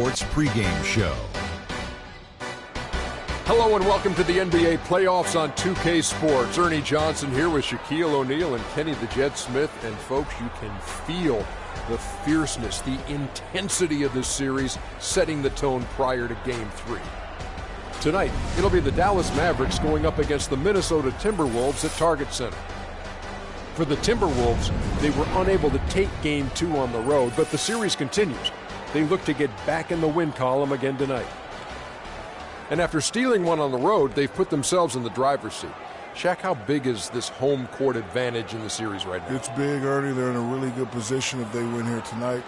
Sports pregame show. Hello and welcome to the NBA playoffs on 2K Sports. Ernie Johnson here with Shaquille O'Neal and Kenny the Jet Smith. And folks, you can feel the fierceness, the intensity of this series setting the tone prior to Game 3. Tonight, it'll be the Dallas Mavericks going up against the Minnesota Timberwolves at Target Center. For the Timberwolves, they were unable to take Game 2 on the road, but the series continues. They look to get back in the win column again tonight. And after stealing one on the road, they've put themselves in the driver's seat. Shaq, how big is this home court advantage in the series right now? It's big, Ernie. They're in a really good position if they win here tonight.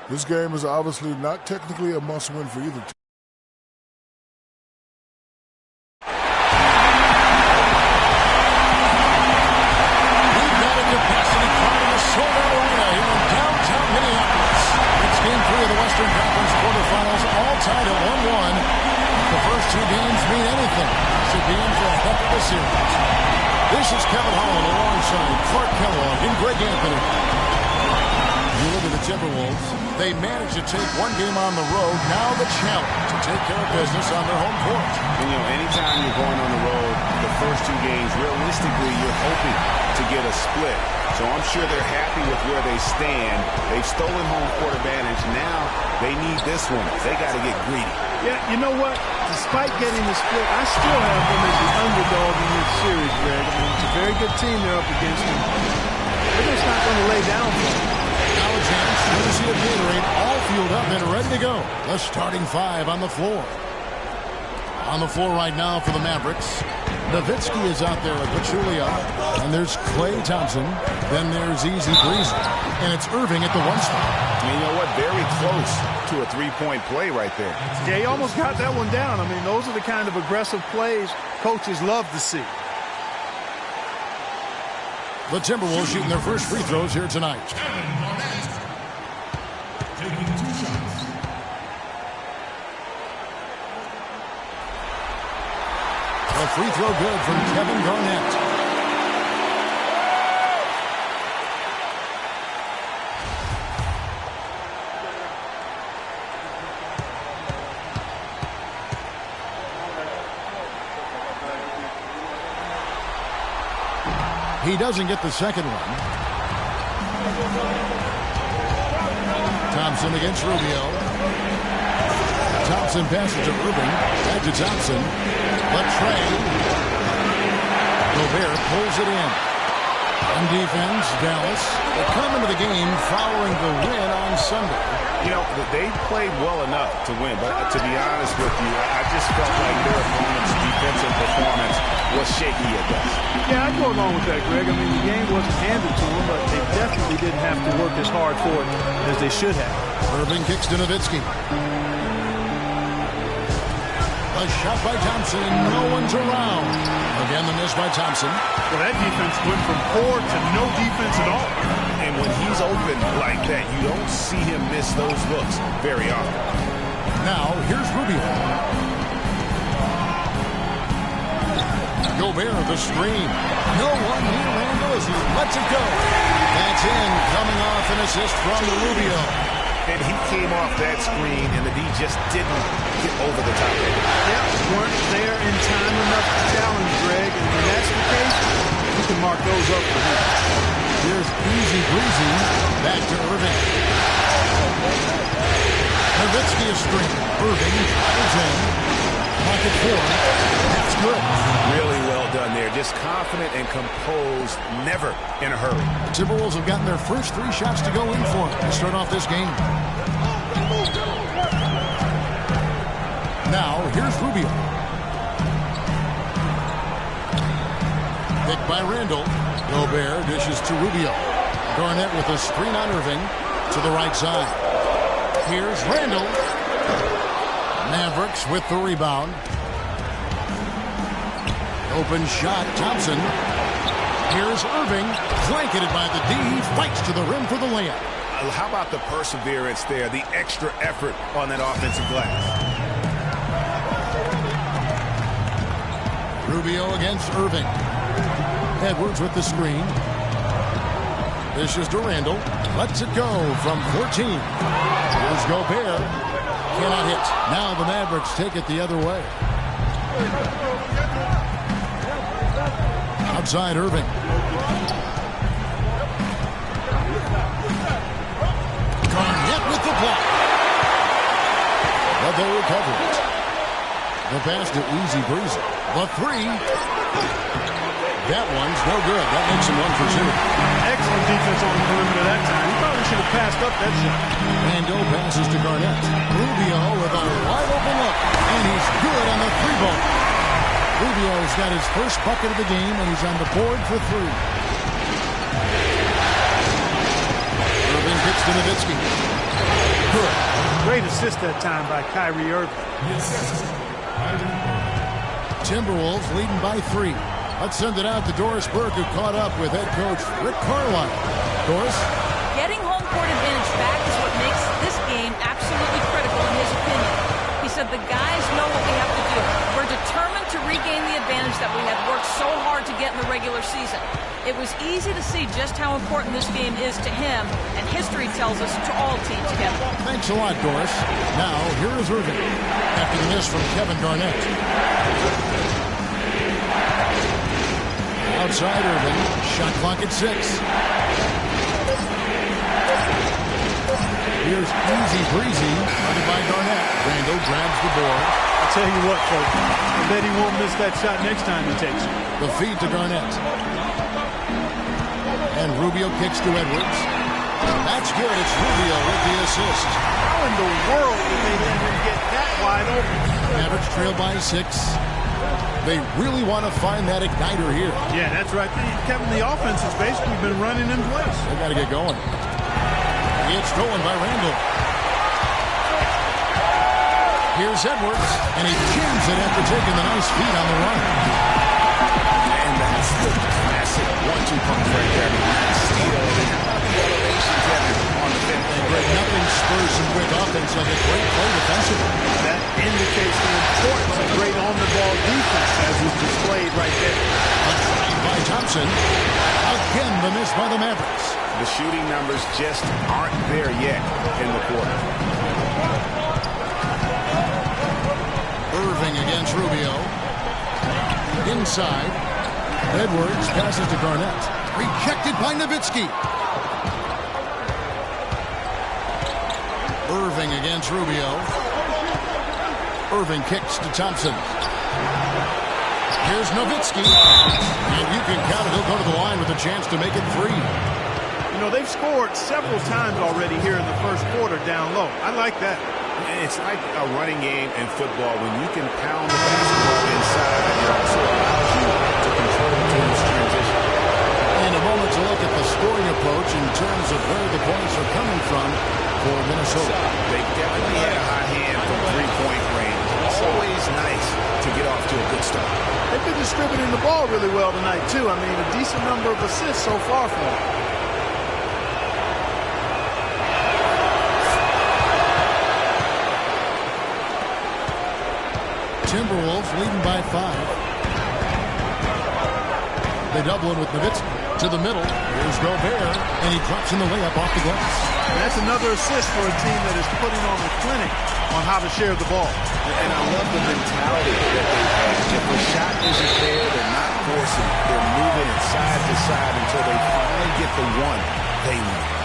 This game is obviously not technically a must-win for either team. This is Kevin Holland alongside Clark Kellogg and Greg Anthony. You look at the Timberwolves. They managed to take one game on the road. Now the challenge to take care of business on their home court. And, anytime you're going on the road, the first two games, realistically, you're hoping to get a split. So I'm sure they're happy with where they stand. They've stolen home court advantage. Now they need this one. They got to get greedy. Yeah, you know what? Despite getting the split, I still have them as the underdog in this series, Greg. I mean, it's a very good team they're up against them. They're just not going to lay down for them. Now a chance to see a Gatorade all fueled up and ready to go. The starting five on the floor. On the floor right now for the Mavericks. Nowitzki is out there with Pachulia. And there's Klay Thompson. Then there's Easy Breezy. And it's Irving at the one spot. And you know what? Very close to a three-point play right there. Yeah, he almost got that one down. I mean, those are the kind of aggressive plays coaches love to see. The Timberwolves shooting their first free throws here tonight. Taking 2 shots. A free throw good from Kevin Garnett. He doesn't get the second one. Thompson against Rubio. Thompson passes to Irving. Back to Thompson. Trey. Gobert pulls it in. On defense, Dallas. They come into the game following the win on Sunday. They played well enough to win, but to be honest with you, I just felt like their opponent's defensive performance was shaky at best. Yeah, I'd go along with that, Greg. I mean, the game wasn't handed to them, but they definitely didn't have to work as hard for it as they should have. Irving kicks to Nowitzki. A shot by Thompson. No one's around. Again, the miss by Thompson. Well, that defense went from poor to no defense at all. And when he's open like that, you don't see him miss those looks very often. Now, here's Rubio. Gobert the screen. No one near Randall as he lets it go. That's in, coming off an assist from Rubio. And he came off that screen, and the D just didn't get over the top of it. Yeah, weren't there in time enough to challenge, Greg. And when that's the case, you can mark those up for him. Here's Easy Breezy. Back to Irving. Nowitzki is screen. Irving travels in. Pocket 4. That's good. Really well done there. Just confident and composed, never in a hurry. The Timberwolves have gotten their first 3 shots to go in for to start off this game. Now, here's Rubio. Picked by Randall. Gobert dishes to Rubio. Garnett with a screen on Irving to the right side. Here's Randall. Mavericks with the rebound. Open shot, Thompson. Here's Irving, blanketed by the D, fights to the rim for the layup. How about the perseverance there, the extra effort on that offensive glass? Rubio against Irving. Edwards with the screen. This is to Randall. Lets it go from 14. Here's Gobert. cannot hit. Now the Mavericks take it the other way. Outside Irving. Garnett with the block. But they recover it. The pass to Easy Breezy. The three. That one's no good. That makes him 1 for 2. Excellent defense on the perimeter that time. He probably should have passed up that shot. Mando passes to Garnett. Rubio with a wide open look. And he's good on the three ball. Rubio's got his first bucket of the game, and he's on the board for 3. Irving kicks to Nowitzki. Good. Great assist that time by Kyrie Irving. Timberwolves leading by 3. Let's send it out to Doris Burke, who caught up with head coach Rick Carlisle. Doris? Getting home court advantage back is what makes this game absolutely critical in his opinion. He said the guys know what we have to do. We're determined to regain the advantage that we had worked so hard to get in the regular season. It was easy to see just how important this game is to him, and history tells us to all teams together. Thanks a lot, Doris. Now, here is Irving after the miss from Kevin Garnett. Outside Irving, shot clock at 6. Here's Easy Breezy, guarded by Garnett. Rando grabs the board. I'll tell you what, folks. I bet he won't miss that shot next time he takes it. The feed to Garnett. And Rubio kicks to Edwards. That's good. It's Rubio with the assist. How in the world did they let him get that wide open? Mavericks trail by 6. They really want to find that igniter here. Yeah, that's right. Kevin, the offense has basically been running in place. They got to get going. It's stolen by Randall. Here's Edwards, and he jams it after taking the nice feed on the run. And that's the classic 1-2 punch right there. Steal. And how about the elevation, Kevin, on the fifth? Great. Nothing spurs some quick offense like a great play defensively. That indicates the importance of great on-the-ball defense as was displayed right there. A drive by Thompson. Again, the miss by the Mavericks. The shooting numbers just aren't there yet in the quarter. Irving against Rubio. Inside. Edwards passes to Garnett. Rejected by Nowitzki. Irving against Rubio. Irving kicks to Thompson. Here's Nowitzki. And you can count it. He'll go to the line with a chance to make it 3. You know, they've scored several times already here in the first quarter down low. I like that. It's like a running game in football. When you can pound the basketball inside, it also allows you to control the team's transition. In a moment to look at the scoring approach in terms of where the points are coming from for Minnesota. They definitely had a high hand from three-point range. It's always nice to get off to a good start. They've been distributing the ball really well tonight, too. I mean, a decent number of assists so far for them. Timberwolves leading by 5. They double it with Nowitzki to the middle. Here's Gobert, and he drops in the layup off the glass. And that's another assist for a team that is putting on a clinic on how to share the ball. And I love the mentality that they have. If the shot isn't there, they're not forcing. They're moving it side to side until they finally get the one they want.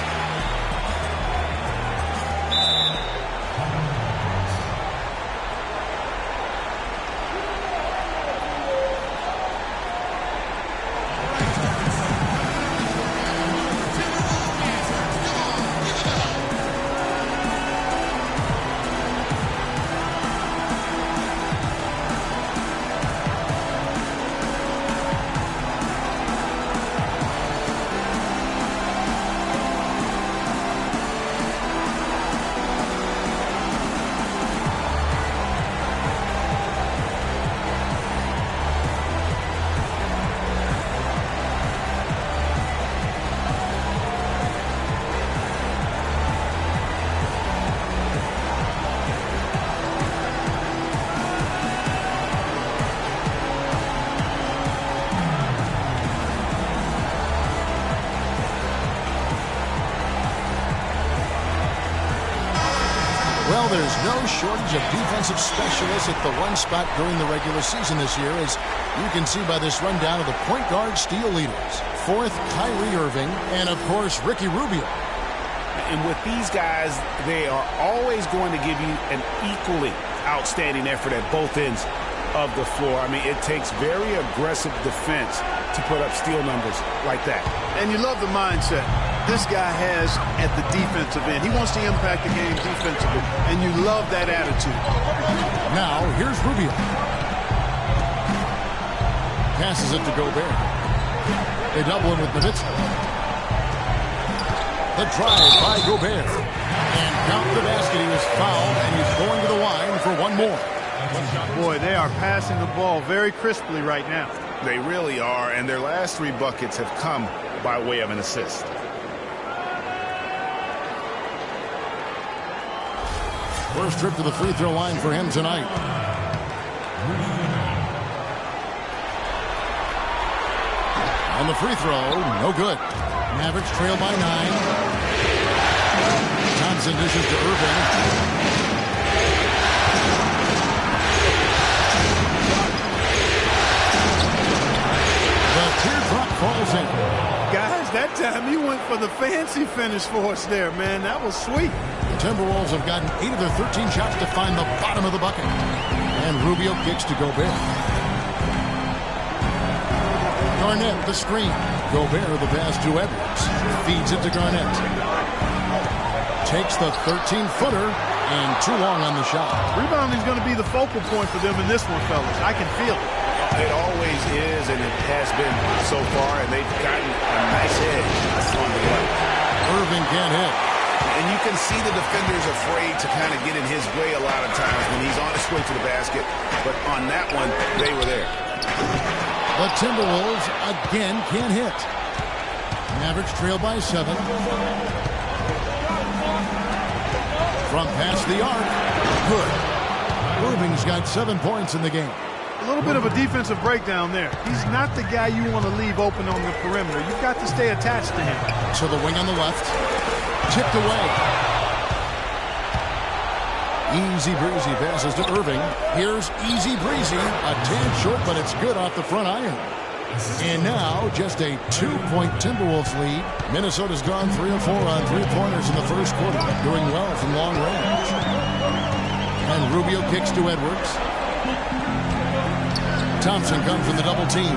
was no shortage of defensive specialists at the one spot during the regular season this year, as you can see by this rundown of the point guard steal leaders. Fourth, Kyrie Irving, and of course, Ricky Rubio. And with these guys, they are always going to give you an equally outstanding effort at both ends of the floor. I mean, it takes very aggressive defense to put up steal numbers like that. And you love the mindset this guy has at the defensive end. He wants to impact the game defensively, and you love that attitude. Now, here's Rubio. Passes it to Gobert. They double him with Nowitzki. The drive by Gobert. And count the basket. He was fouled, and he's going to the line for one more. Boy, they are passing the ball very crisply right now. They really are, and their last 3 buckets have come by way of an assist. First trip to the free throw line for him tonight. On the free throw, no good. Mavericks trail by 9. Thompson dishes to Irving. The teardrop falls in. Guys, that time you went for the fancy finish for us there, man. That was sweet. The Timberwolves have gotten 8 of their 13 shots to find the bottom of the bucket. And Rubio kicks to Gobert. Garnett, the screen. Gobert, the pass to Edwards. Feeds it to Garnett. Takes the 13-footer, and too long on the shot. Rebounding is going to be the focal point for them in this one, fellas. I can feel it. It always is, and it has been so far, and they've gotten a nice edge on the play. Irving can't hit. And you can see the defenders afraid to kind of get in his way a lot of times when he's on his way to the basket. But on that one, they were there. The Timberwolves again can't hit. Mavericks trail by 7. From past the arc. Good. Irving's got 7 points in the game. A little bit of a defensive breakdown there. He's not the guy you want to leave open on the perimeter. You've got to stay attached to him. To the wing on the left. Tipped away. Easy breezy passes to Irving. Here's easy breezy. A tad short, but it's good off the front iron. And now, just a 2-point Timberwolves lead. Minnesota's gone 3 of 4 on 3-pointers in the first quarter, doing well from long range. And Rubio kicks to Edwards. Thompson comes with the double team.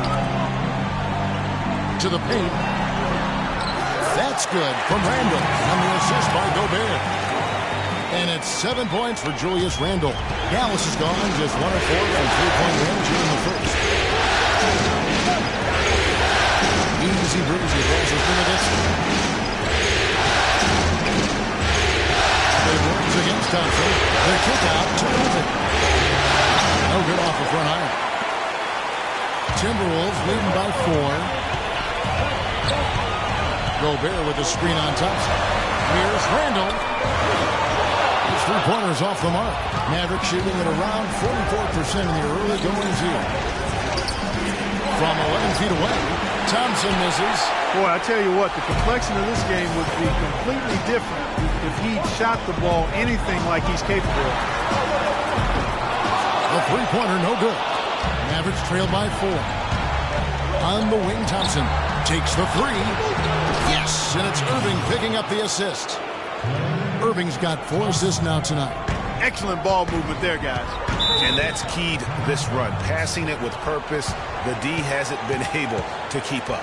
To the paint. That's good from Randle. And the assist by Gobert. And it's 7 points for Julius Randle. Dallas is gone just 1 of 4 from 3-point range here in the first. Easy breezy passes to Nowitzki. They works against Thompson. The kick out to Irving. No good off the front iron. Timberwolves leading by 4. Gobert with the screen on Thompson. Here's Randle. His 3-pointers off the mark. Mavericks shooting at around 44% in the early goings here. From 11 feet away, Thompson misses. Boy, I tell you what, the complexion of this game would be completely different if he shot the ball anything like he's capable of. A 3-pointer, no good. Mavericks trail by 4. On the wing, Thompson takes the 3. Yes, and it's Irving picking up the assist. Irving's got 4 assists now tonight. Excellent ball movement there, guys. And that's keyed this run. Passing it with purpose. The D hasn't been able to keep up.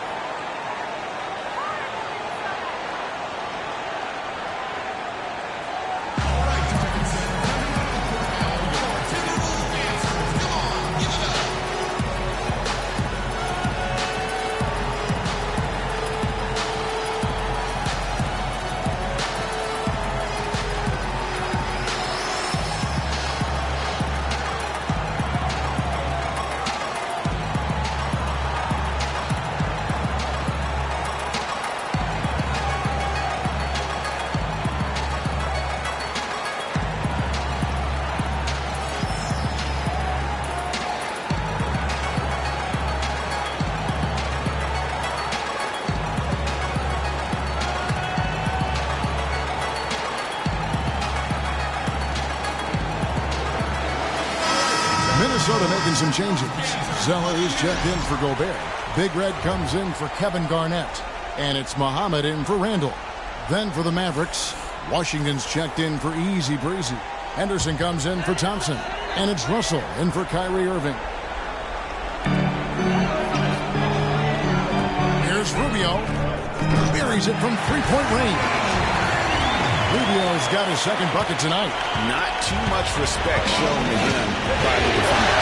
Minnesota making some changes. Zeller is checked in for Gobert. Big Red comes in for Kevin Garnett. And it's Muhammad in for Randall. Then for the Mavericks, Washington's checked in for Easy Breezy. Henderson comes in for Thompson. And it's Russell in for Kyrie Irving. Here's Rubio. Buries it from three-point range. Rubio's got his second bucket tonight. Not too much respect shown to him by the defender.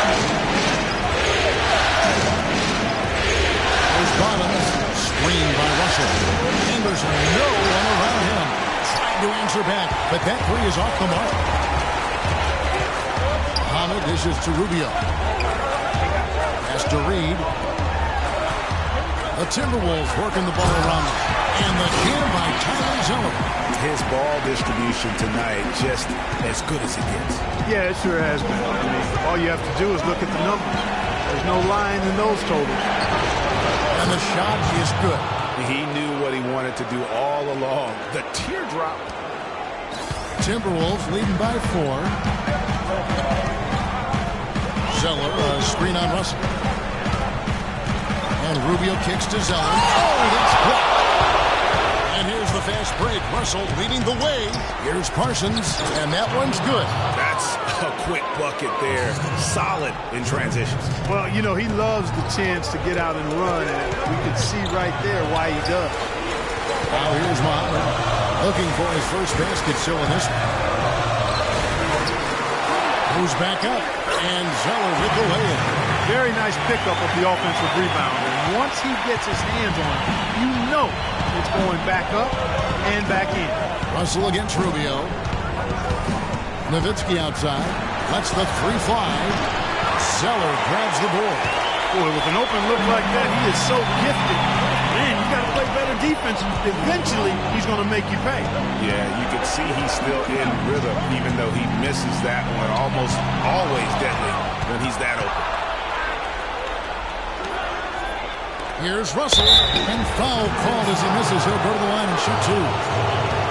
There's Bottoms. Screened by Russell. And there's no one around him. Trying to answer back, but that three is off the mark. Muhammad dishes to Rubio. Has to Reed. The Timberwolves working the ball around them. And the jam by Tyler Zeller. His ball distribution tonight just as good as it gets. Yeah, it sure has been. I mean, all you have to do is look at the numbers. There's no line in those totals. And the shot is good. He knew what he wanted to do all along. The teardrop. Timberwolves leading by 4. Zeller, a screen on Russell. And Rubio kicks to Zeller. Oh, that's blocked. And here's the fast break. Russell leading the way. Here's Parsons, and that one's good. That's a quick bucket there. Solid in transitions. Well, you know, he loves the chance to get out and run, and we can see right there why he does. Now here's Muhammad looking for his first basket still in this one. Moves back up, and Zeller with the lay-in. Very nice pickup of the offensive rebound. And once he gets his hands on it, you know it's going back up and back in. Russell against Rubio. Nowitzki outside. Lets the three fly. Zeller grabs the board. Boy, with an open look like that, he is so gifted. Man, you got to play better defense. Eventually, he's going to make you pay. Yeah, you can see he's still in rhythm, even though he misses that one. Almost always deadly when he's that open. Here's Russell, and foul called as he misses. He'll go to the line and shoot 2.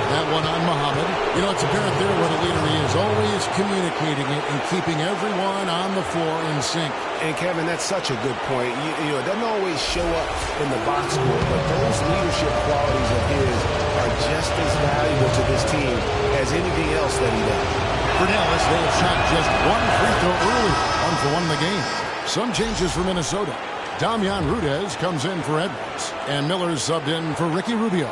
That one on Muhammad. You know, it's apparent there what a leader he is. Always communicating it and keeping everyone on the floor in sync. And, Kevin, that's such a good point. You know, it doesn't always show up in the box score, but those leadership qualities of his are just as valuable to this team as anything else that he does. For Dallas, they have shot just one free throw early. 1 for 1 in the game. Some changes for Minnesota. Damian Rudez comes in for Edwards, and Miller's subbed in for Ricky Rubio.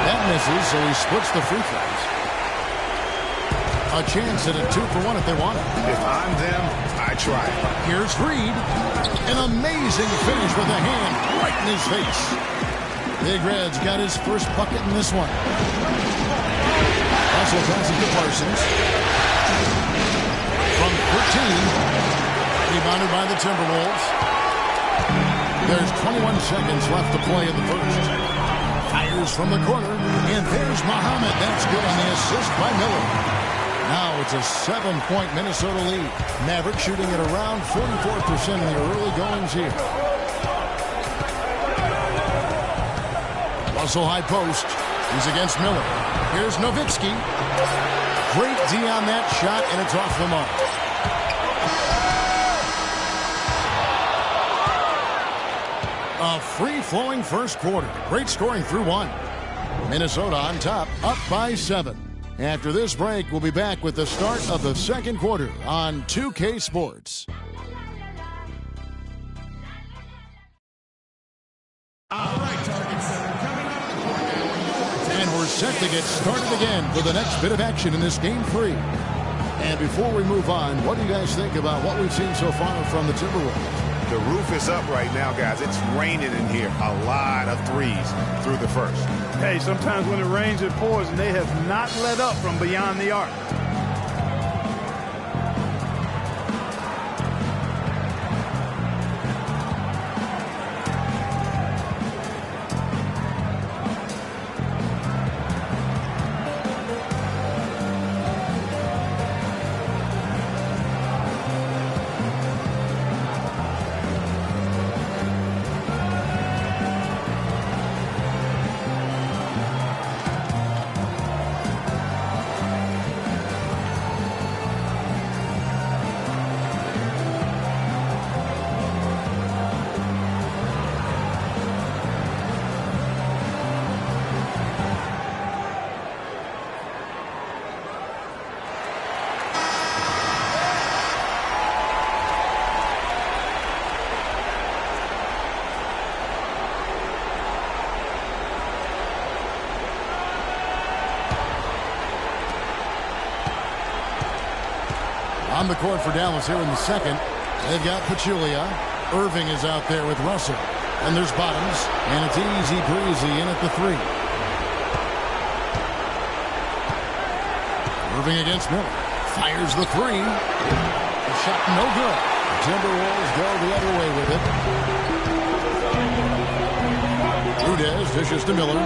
That misses, so he splits the free throws. A chance at a 2 for 1 if they want it. If I'm them, I try. Here's Reed. An amazing finish with a hand right in his face. Big Red's got his first bucket in this one. Russell passes to Parsons. From 13. Rebounded by the Timberwolves. There's 21 seconds left to play in the first. Fires from the corner. And there's Muhammad. That's good on the assist by Miller. Now it's a 7-point Minnesota lead. Mavericks shooting at around 44% in the early goings here. Russell high post. He's against Miller. Here's Nowitzki. Great D on that shot, and it's off the mark. A free-flowing first quarter. Great scoring through 1. Minnesota on top, up by 7. After this break, we'll be back with the start of the second quarter on 2K Sports. And we're set to get started again for the next bit of action in this Game 3. And before we move on, what do you guys think about what we've seen so far from the Timberwolves? The roof is up right now, guys. It's raining in here. A lot of threes through the first. Hey, sometimes when it rains, it pours, and they have not let up from beyond the arc. On the court for Dallas here in the second, they've got Pachulia. Irving is out there with Russell. And there's Bottoms, and it's easy breezy in at the 3. Irving against Miller. Fires the 3. The shot no good. Timberwolves go the other way with it. Rudez dishes to Miller.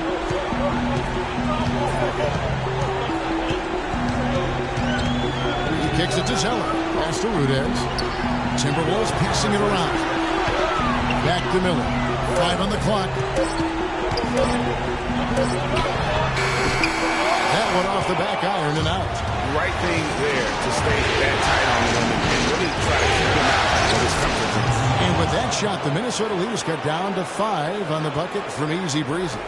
He kicks it to Zeller. Pass to Rudez. Timberwolves piecing it around. Back to Miller. 5 on the clock. That one off the back iron and out. Right thing there to stay that tight on him and really try to keep him out of his comfort zone. And with that shot, the Minnesota Leafs got down to 5 on the bucket from Easy Breezy.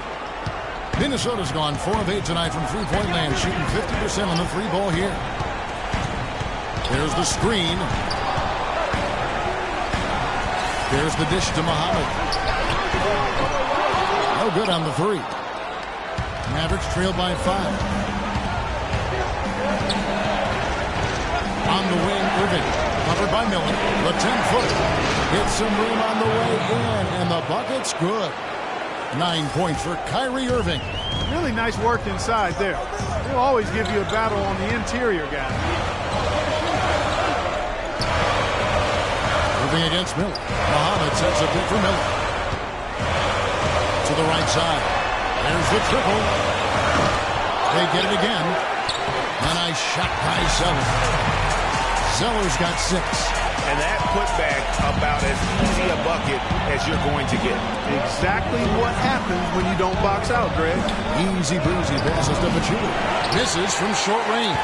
Minnesota's gone 4 of 8 tonight from three-point land, shooting 50% on the 3-ball here. There's the screen. There's the dish to Muhammad. No good on the 3. Mavericks trailed by 5. On the wing, Irving. Covered by Miller. The 10-footer. Hits some room on the way in, and the bucket's good. 9 points for Kyrie Irving. Really nice work inside there. They'll always give you a battle on the interior guy. Irving against Miller. Muhammad sets a pick for Miller. To the right side. There's the triple. They get it again. A nice shot by Zeller. Zeller's got 6. And that putback about as easy a bucket as you're going to get. Exactly what happens when you don't box out, Greg. Easy breezy passes to Pachulia. Misses from short range.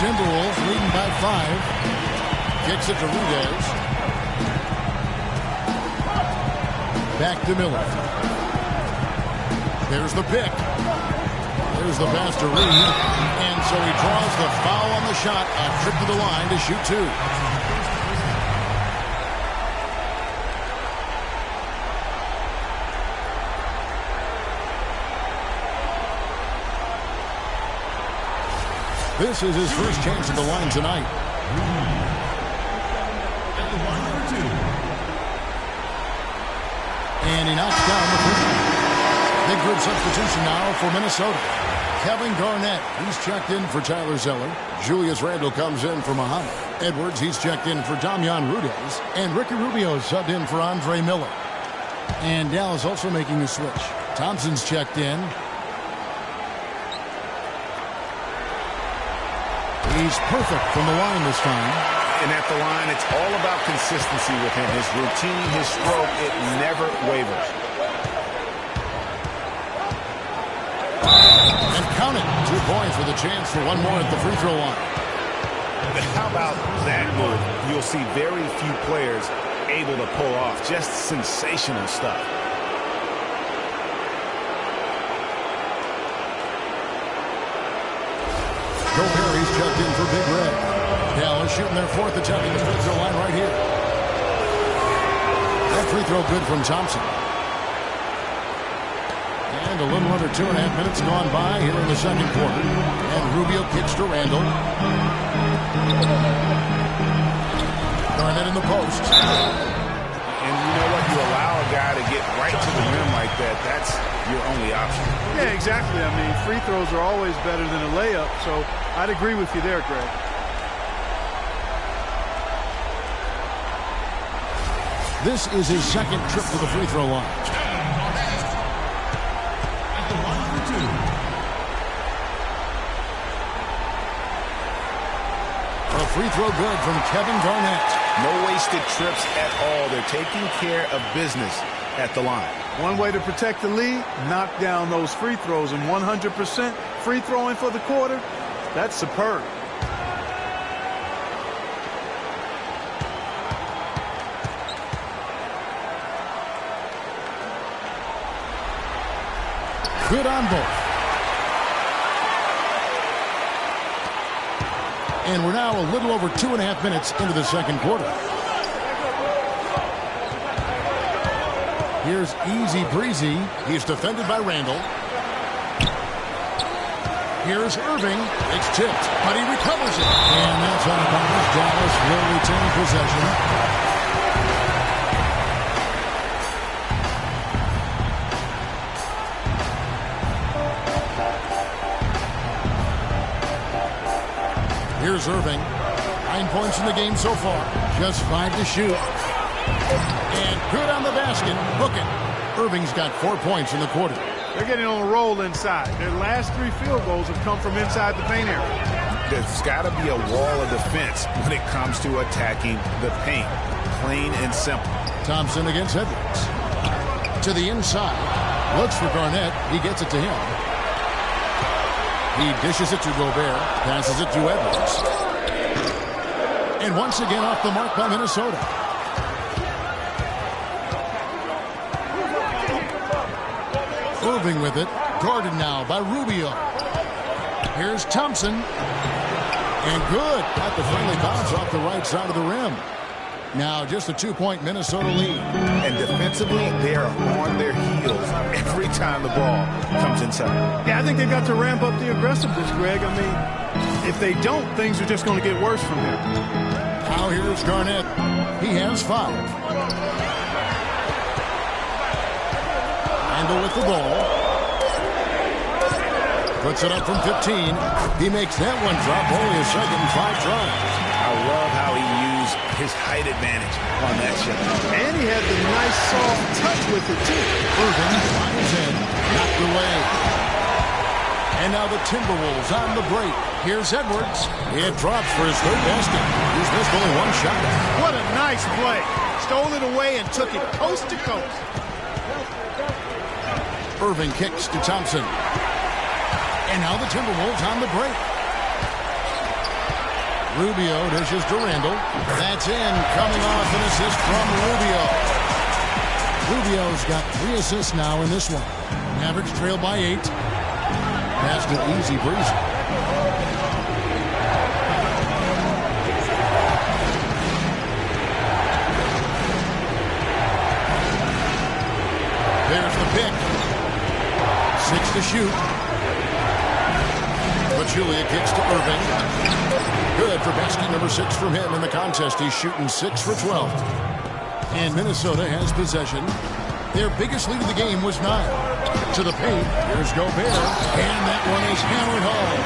Timberwolves leading by 5. Kicks it to Rudez. Back to Miller. There's the pick. There's the pass to Reed. And so he draws the foul on the shot. A trip to the line to shoot 2. This is his first chance at the line tonight. And he knocks down the first. Big group substitution now for Minnesota. Kevin Garnett, he's checked in for Tyler Zeller. Julius Randle comes in for Muhammad. Edwards, he's checked in for Damian Rudez. And Ricky Rubio subbed in for Andre Miller. And Dallas also making a switch. Thompson's checked in. He's perfect from the line this time. And at the line, it's all about consistency with him. His routine, his stroke, it never wavers. And count it. 2 points with a chance for one more at the free throw line. How about that move? You'll see very few players able to pull off. Just sensational stuff. Gobert, he's checked in for Big Red. Dallas shooting their 4th attempt at the free throw line right here. That free throw good from Thompson. And a little under 2.5 minutes gone by here in the second quarter. And Rubio kicks to Randle. Garnett in the post. And you know what? You allow a guy to get right to the rim like that. That's your only option. Yeah, exactly. I mean, free throws are always better than a layup, so I'd agree with you there, Greg. This is his second trip to the free throw line. A free throw good from Kevin Garnett. No wasted trips at all. They're taking care of business at the line. One way to protect the lead, knock down those free throws, and 100% free throwing for the quarter, that's superb. Good on both. And we're now a little over 2.5 minutes into the second quarter. Here's Easy Breezy. He's defended by Randle. Here's Irving. It's tipped, but he recovers it. And that's on Dallas. Dallas will retain possession. Here's Irving. 9 points in the game so far. Just 5 to shoot. And good on the basket. Hook it. Irving's got 4 points in the quarter. They're getting on a roll inside. Their last 3 field goals have come from inside the paint area. There's got to be a wall of defense when it comes to attacking the paint. Plain and simple. Thompson against Edwards. To the inside. Looks for Garnett. He gets it to him. He dishes it to Gobert. Passes it to Edwards. And once again off the mark by Minnesota. Irving with it. Guarded now by Rubio. Here's Thompson. And good. Got the friendly bounce off the right side of the rim. Now just a 2-point Minnesota lead. And defensively, they are on their heels every time the ball comes inside. Yeah, I think they've got to ramp up the aggressiveness, Greg. I mean, if they don't, things are just going to get worse from here. Now here's Garnett. He has 5. Randle with the ball. Puts it up from 15. He makes that one drop. Only a second and 5 tries. I love how he used his height advantage on that shot. And he had the nice soft touch with it, too. Irving finds in. Knocked away. And now the Timberwolves on the break. Here's Edwards. It drops for his 3rd basket. He's missed only 1 shot. What a nice play. Stole it away and took it coast to coast. Irving kicks to Thompson. And now the Timberwolves on the break. Rubio dishes to Randle. That's in. Coming off an assist from Rubio. Rubio's got 3 assists now in this one. Mavericks trail by 8. Past an easy breeze. There's the pick. 6 to shoot. Julia kicks to Irving. Good for basket number 6 from him in the contest. He's shooting 6 for 12. And Minnesota has possession. Their biggest lead of the game was 9. To the paint. Here's Gobert. And that one is hammered home.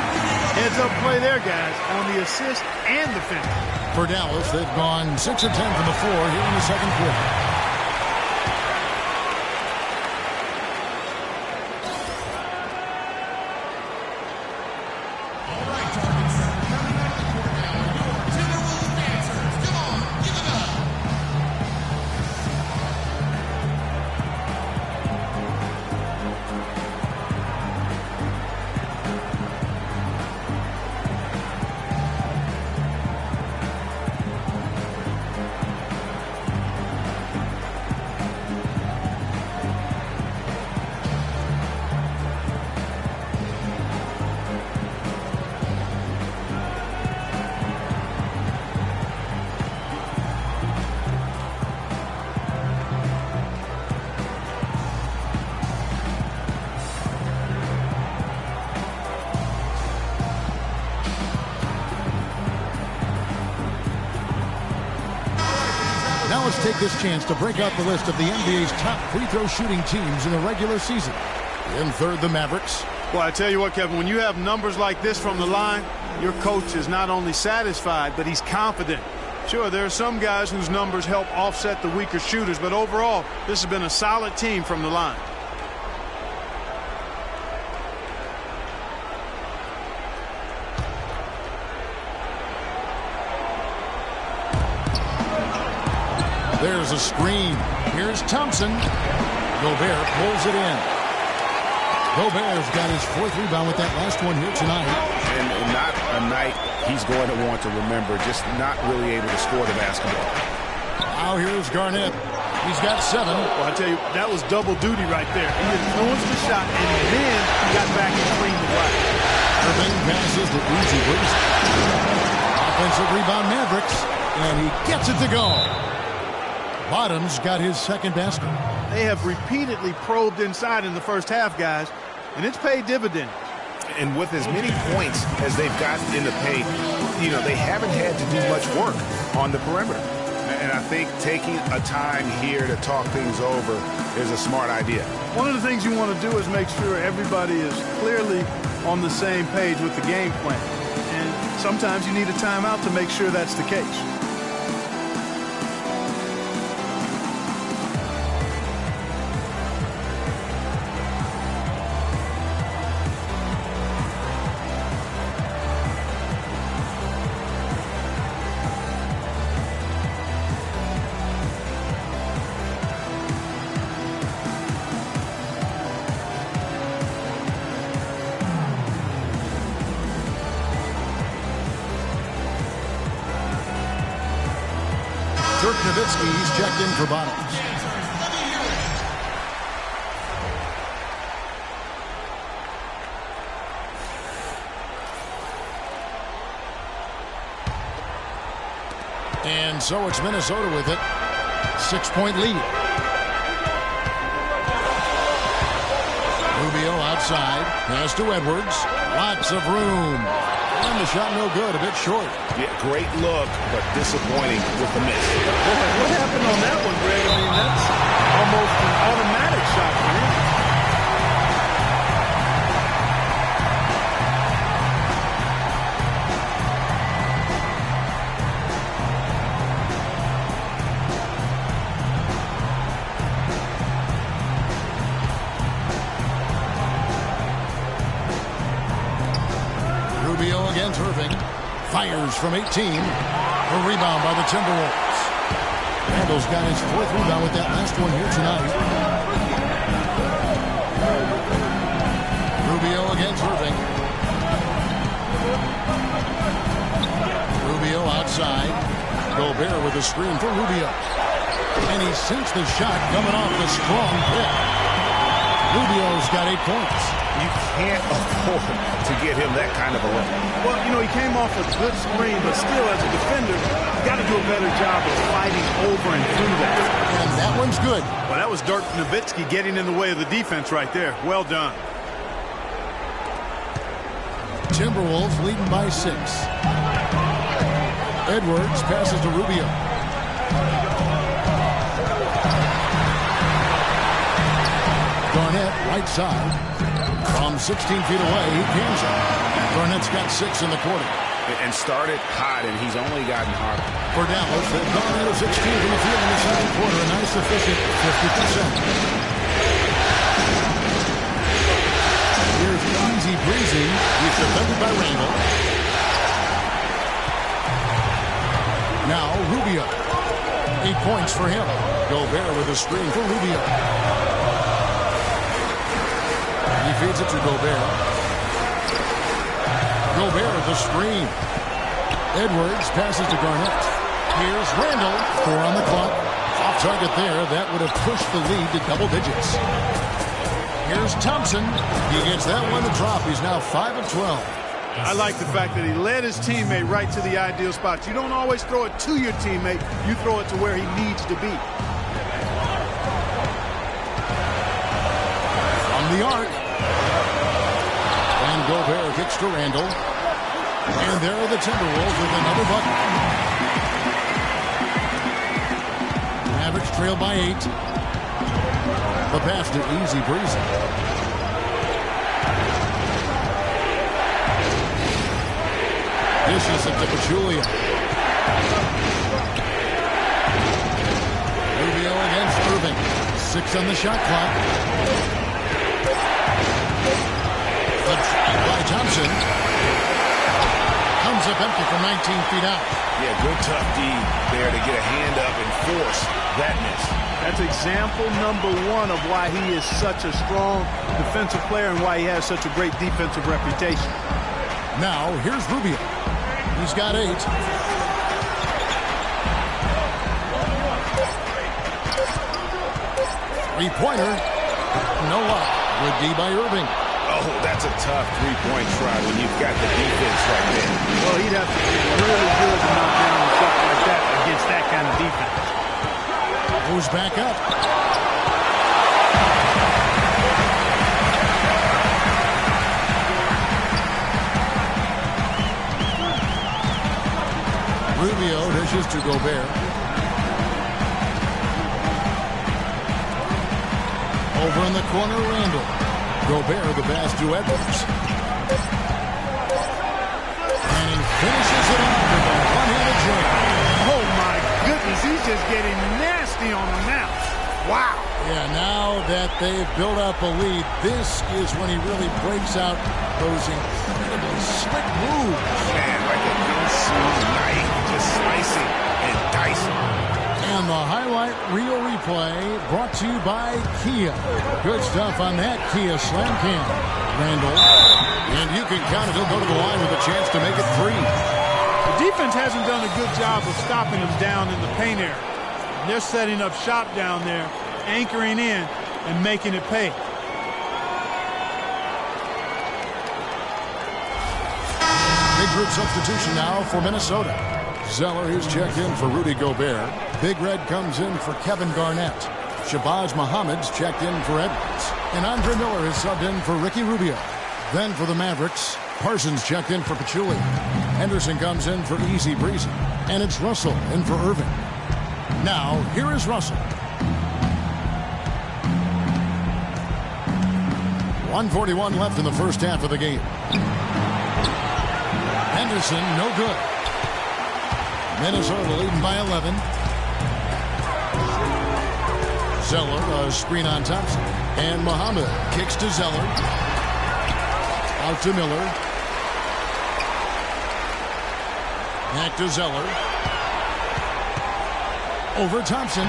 Heads up play there, guys, on the assist and the finish. For Dallas, they've gone 6 of 10 from the floor here in the second quarter. Let's take this chance to break out the list of the NBA's top free throw shooting teams in the regular season. In third, the Mavericks. Well, I tell you what, Kevin, when you have numbers like this from the line, your coach is not only satisfied, but he's confident. Sure, there are some guys whose numbers help offset the weaker shooters, but overall, this has been a solid team from the line. There's a screen. Here's Thompson. Gobert pulls it in. Gobert's got his 4th rebound with that last one here tonight. And not a night he's going to want to remember, just not really able to score the basketball. Now here's Garnett. He's got 7. Well, I tell you, that was double duty right there. He influenced the shot and then got back and cleaned the glass. Irving passes to easy breeze. Offensive rebound Mavericks, and he gets it to go. Bottoms got his 2nd basket. They have repeatedly probed inside in the first half, guys, and it's paid dividend. And with as many points as they've gotten in the paint, you know, they haven't had to do much work on the perimeter. And I think taking a time here to talk things over is a smart idea. One of the things you want to do is make sure everybody is clearly on the same page with the game plan. And sometimes you need a timeout to make sure that's the case. He's checked in for Bottoms. And so it's Minnesota with it. 6-point lead. Rubio outside. Pass to Edwards. Lots of room. And the shot no good, a bit short. Yeah, great look, but disappointing with the miss. What happened on that one, Greg? I mean, that's almost an automatic shot for him. Rubio against Irving. Fires from 18. A rebound by the Timberwolves. Randall's got his 4th rebound with that last one here tonight. Rubio against Irving. Rubio outside. Gobert with a screen for Rubio. And he sinks the shot coming off the strong pick. Rubio's got 8 points. You can't afford to get him that kind of a look. Well, you know, he came off a good screen, but still, as a defender, you got to do a better job of fighting over and through that. And that one's good. Well, that was Dirk Nowitzki getting in the way of the defense right there. Well done. Timberwolves leading by 6. Edwards passes to Rubio. Garnett, right side. From 16 feet away, he cans it. Garnett's got 6 in the quarter. And started hot, and he's only gotten hotter. For Dallas, they've gone out of 16 from the field in the second quarter. A nice efficient 50%. Here's Easy Breezy. He's defended by Randall. Now Rubio. 8 points for him. Gobert with a screen for Rubio. He feeds it to Gobert. Gobert with the screen. Edwards passes to Garnett. Here's Randall. 4 on the clock. Off target there. That would have pushed the lead to double digits. Here's Thompson. He gets that one to drop. He's now 5 of 12. I like the fact that he led his teammate right to the ideal spot. You don't always throw it to your teammate. You throw it to where he needs to be. From the arc. And Gobert kicks to Randall. And there are the Timberwolves with another bucket. Mavericks trail by 8. The pass to Easy Breezy. Dishes it to Pachulia. Rubio against Irving. 6 on the shot clock. The drive by Thompson. Comes up empty from 19 feet out. Yeah, good tough D there to get a hand up and force that miss. That's example number 1 of why he is such a strong defensive player and why he has such a great defensive reputation. Now, here's Rubio. He's got 8. Three-pointer. No luck. Good D by Irving. Oh, that's a tough three-point try when you've got the defense right there. Well, he'd have to be really good to knock down a shot like that against that kind of defense. Goes back up. Rubio dishes to Gobert. Over in the corner, Randall. Gobert the pass to Edwards. And he finishes it off with a one-handed jam. Oh, my goodness. He's just getting nasty on them now. Wow. Yeah, now that they've built up a lead, this is when he really breaks out those incredibly slick moves. Man, like a no-seam knife, just slicing and dicing. And the highlight reel replay brought to you by Kia. Good stuff on that Kia Slam Cam. Randall. And you can count it. He'll go to the line with a chance to make it 3. The defense hasn't done a good job of stopping him down in the paint area. They're setting up shop down there, anchoring in, and making it pay. Big group substitution now for Minnesota. Zeller is checked in for Rudy Gobert. Big Red comes in for Kevin Garnett. Shabazz Muhammad's checked in for Edwards. And Andre Miller is subbed in for Ricky Rubio. Then for the Mavericks, Parsons checked in for Pachulia. Henderson comes in for Easy Breezy. And it's Russell in for Irving. Now, here is Russell. 1:41 left in the first half of the game. Henderson, no good. Minnesota leading by 11. Zeller, a screen on Thompson. And Muhammad kicks to Zeller. Out to Miller. Back to Zeller. Over Thompson.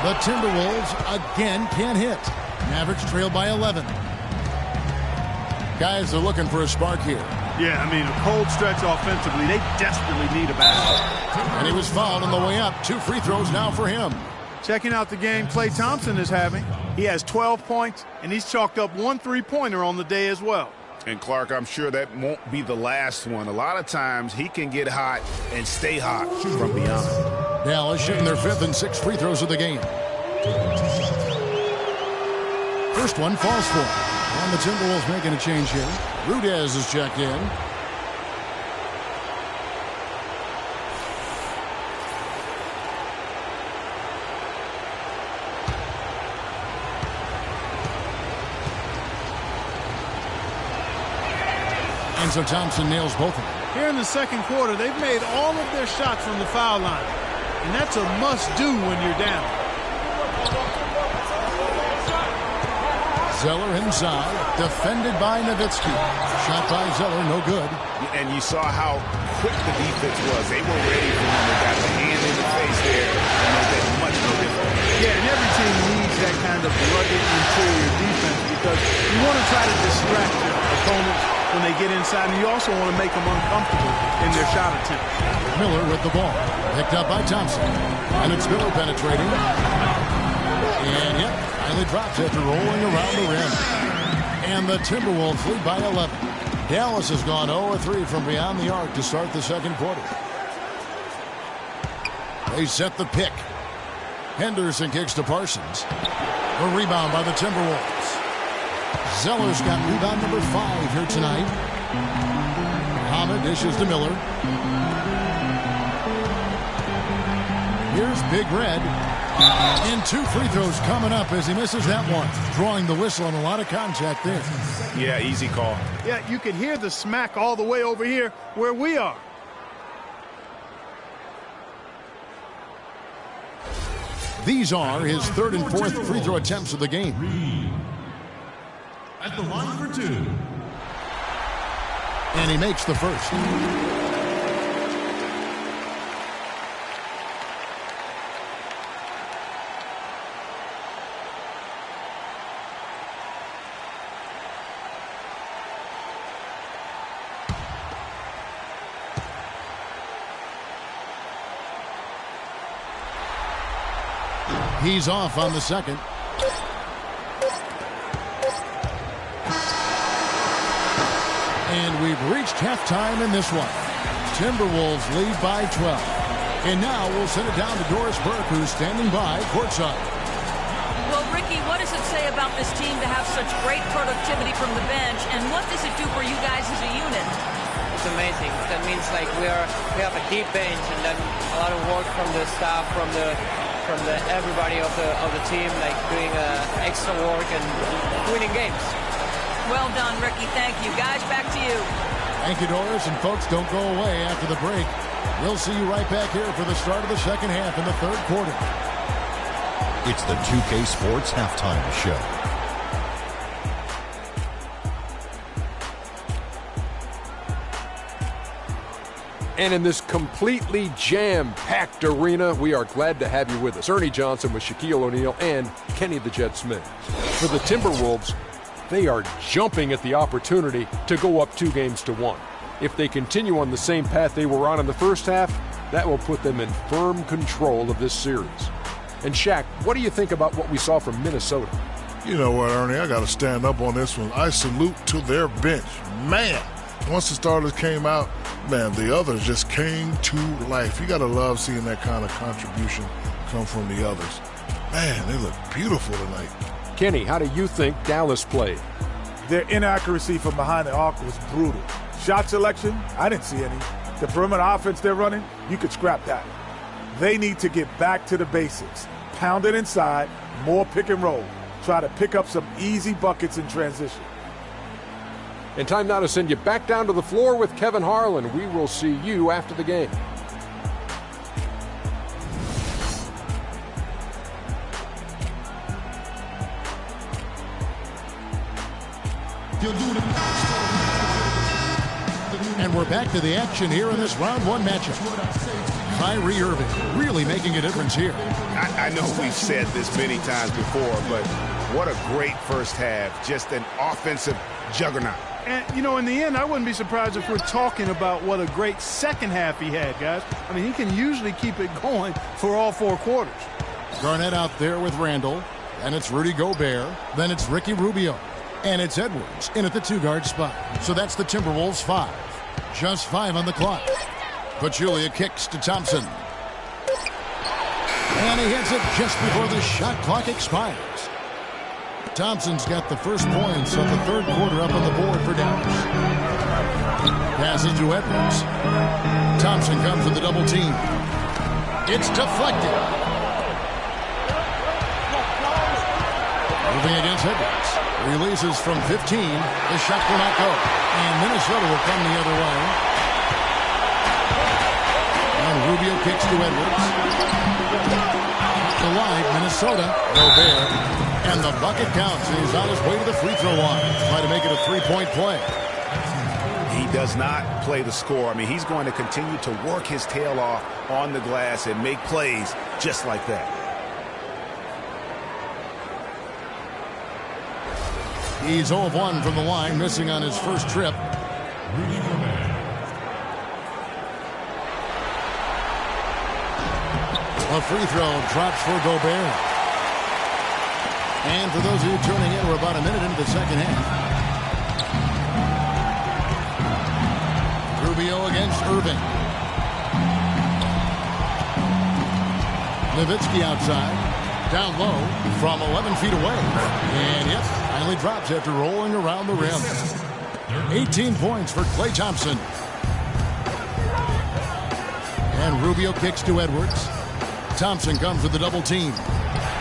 The Timberwolves again can't hit. Mavericks trail by 11. Guys are looking for a spark here. Yeah, I mean, a cold stretch offensively. They desperately need a basket. And he was fouled on the way up. 2 free throws now for him. Checking out the game Klay Thompson is having. He has 12 points, and he's chalked up 1 3-pointer on the day as well. And Clark, I'm sure that won't be the last one. A lot of times he can get hot and stay hot from beyond. Dallas shooting their 5th and 6th free throws of the game. First one falls for him. And the Timberwolves making a change here. Rudez is checked in. And so Thompson nails both of them. Here in the second quarter, they've made all of their shots from the foul line. And that's a must-do when you're down. Zeller inside, defended by Nowitzki. Shot by Zeller, no good. And you saw how quick the defense was. They were ready for him. They got the hand in the face there and made that much more difficult. Yeah, and every team needs that kind of rugged interior defense because you want to try to distract your opponents when they get inside, and you also want to make them uncomfortable in their shot attempt. Miller with the ball. Picked up by Thompson. And it's Miller penetrating. And yep, finally drops after rolling around the rim. And the Timberwolves lead by 11. Dallas has gone 0-3 from beyond the arc to start the second quarter. They set the pick. Henderson kicks to Parsons. A rebound by the Timberwolves. Zeller's got rebound number 5 here tonight. Muhammad dishes to Miller. Here's Big Red. And 2 free throws coming up as he misses that one. Drawing the whistle and a lot of contact there. Yeah, easy call. Yeah, you can hear the smack all the way over here where we are. These are his 3rd and 4th free throw attempts of the game. At the line for 2. And he makes the first. He's off on the second. And we've reached halftime in this one. Timberwolves lead by 12. And now we'll send it down to Doris Burke, who's standing by courtside. Well, Ricky, what does it say about this team to have such great productivity from the bench, and what does it do for you guys as a unit? it's amazing. That means like we have a deep bench, and then a lot of work from the staff, from the everybody of the team, like doing extra work and winning games. Well done, Ricky. Thank you. Guys, back to you. Thank you, Doris. And folks, don't go away after the break. We'll see you right back here for the start of the second half in the third quarter. It's the 2K Sports Halftime Show. And in this completely jam-packed arena, we are glad to have you with us. Ernie Johnson with Shaquille O'Neal and Kenny the Jet Smith. For the Timberwolves, they are jumping at the opportunity to go up 2-1. If they continue on the same path they were on in the first half, that will put them in firm control of this series. And Shaq, what do you think about what we saw from Minnesota? You know what, Ernie, I got to stand up on this one. I salute to their bench. Man, once the starters came out, man, the others just came to life. You got to love seeing that kind of contribution come from the others. Man, they look beautiful tonight. Kenny, how do you think Dallas played? Their inaccuracy from behind the arc was brutal. Shot selection, I didn't see any. The perimeter offense they're running, you could scrap that. They need to get back to the basics. Pound it inside, more pick and roll. Try to pick up some easy buckets in transition. And time now to send you back down to the floor with Kevin Harlan. We will see you after the game. And we're back to the action here in this round one matchup. Kyrie Irving really making a difference here. I know we've said this many times before, but what a great first half. Just an offensive juggernaut. And, you know, in the end, I wouldn't be surprised if we're talking about what a great second half he had, guys. I mean, he can usually keep it going for all four quarters. Garnett out there with Randall. And it's Rudy Gobert. Then it's Ricky Rubio. And it's Edwards in at the two-guard spot. So that's the Timberwolves 5. Just 5 on the clock. Pachulia kicks to Thompson. And he hits it just before the shot clock expires. Thompson's got the first points of the third quarter up on the board for Dallas. Passes to Edwards. Thompson comes with the double team. It's deflected. Moving against Edwards. Releases from 15. The shot will not go. And Minnesota will come the other way. And Rubio kicks to Edwards. Alive, Minnesota. Gobert. And the bucket counts. He's on his way to the free throw line. Trying to make it a three-point play. He does not play the score. I mean, he's going to continue to work his tail off on the glass and make plays just like that. He's 0 of 1 from the line, missing on his first trip. A free throw drops for Gobert. And for those of you tuning in, we're about a minute into the second half. Rubio against Irving. Nowitzki outside. Down low from 11 feet away. And yep, finally drops after rolling around the rim. 18 points for Klay Thompson. And Rubio kicks to Edwards. Thompson comes with the double team.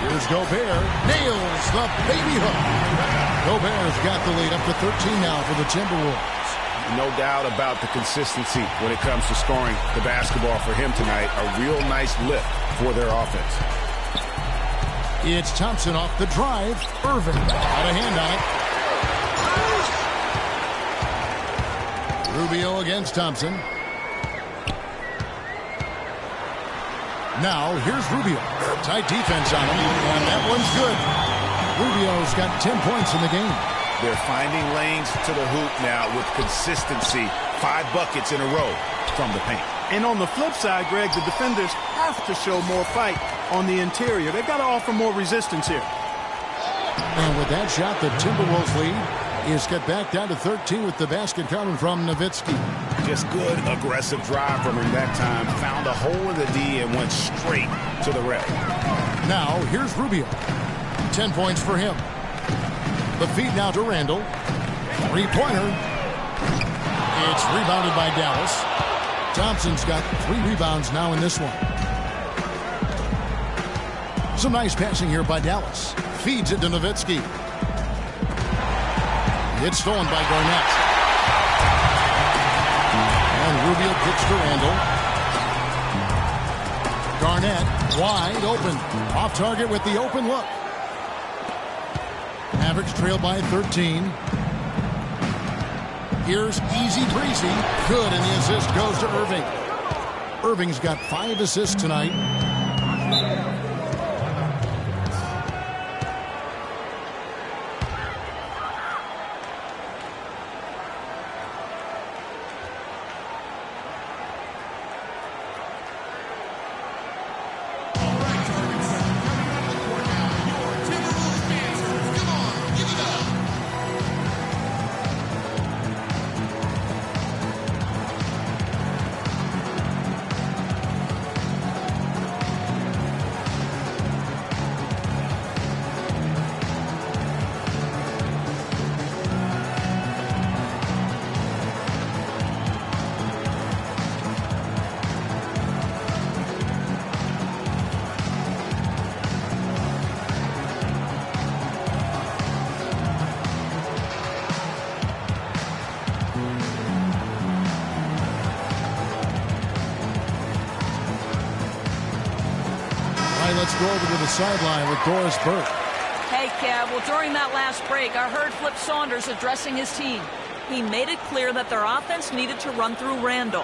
Here's Gobert. Nails the baby hook. Gobert's got the lead up to 13 now for the Timberwolves. No doubt about the consistency when it comes to scoring the basketball for him tonight. A real nice lift for their offense. It's Thompson off the drive. Irving out of hand on it. Rubio against Thompson. Now here's Rubio. Tight defense on him, and that one's good. Rubio's got 10 points in the game. They're finding lanes to the hoop now with consistency. 5 buckets in a row from the paint. And on the flip side, Greg, the defenders have to show more fight on the interior. They've got to offer more resistance here. And with that shot, the Timberwolves lead is get back down to 13 with the basket coming from Nowitzki. Just good, aggressive drive from him that time. Found a hole in the D and went straight to the rim. Now, here's Rubio. 10 points for him. The feed now to Randall. Three-pointer. It's rebounded by Dallas. Thompson's got 3 rebounds now in this one. Some nice passing here by Dallas. Feeds it to Nowitzki. It's stolen by Garnett. And Rubio kicks to Randall. Garnett wide open. Off target with the open look. Mavericks trail by 13. Here's easy breezy. Good, and the assist goes to Irving. Irving's got 5 assists tonight. Let's go over to the sideline with Doris Burke. Hey, Kev. Well, during that last break, I heard Flip Saunders addressing his team. He made it clear that their offense needed to run through Randall.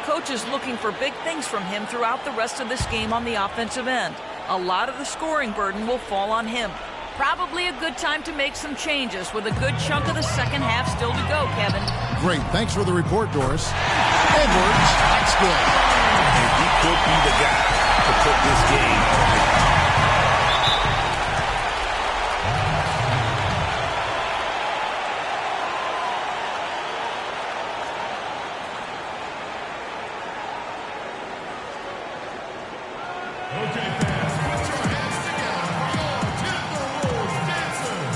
Coach is looking for big things from him throughout the rest of this game on the offensive end. A lot of the scoring burden will fall on him. Probably a good time to make some changes with a good chunk of the second half still to go, Kevin. Great. Thanks for the report, Doris. Edwards, that's good. And he could be the guy to put this game away. Okay, fans, put your hands together for your Timberwolves dancers.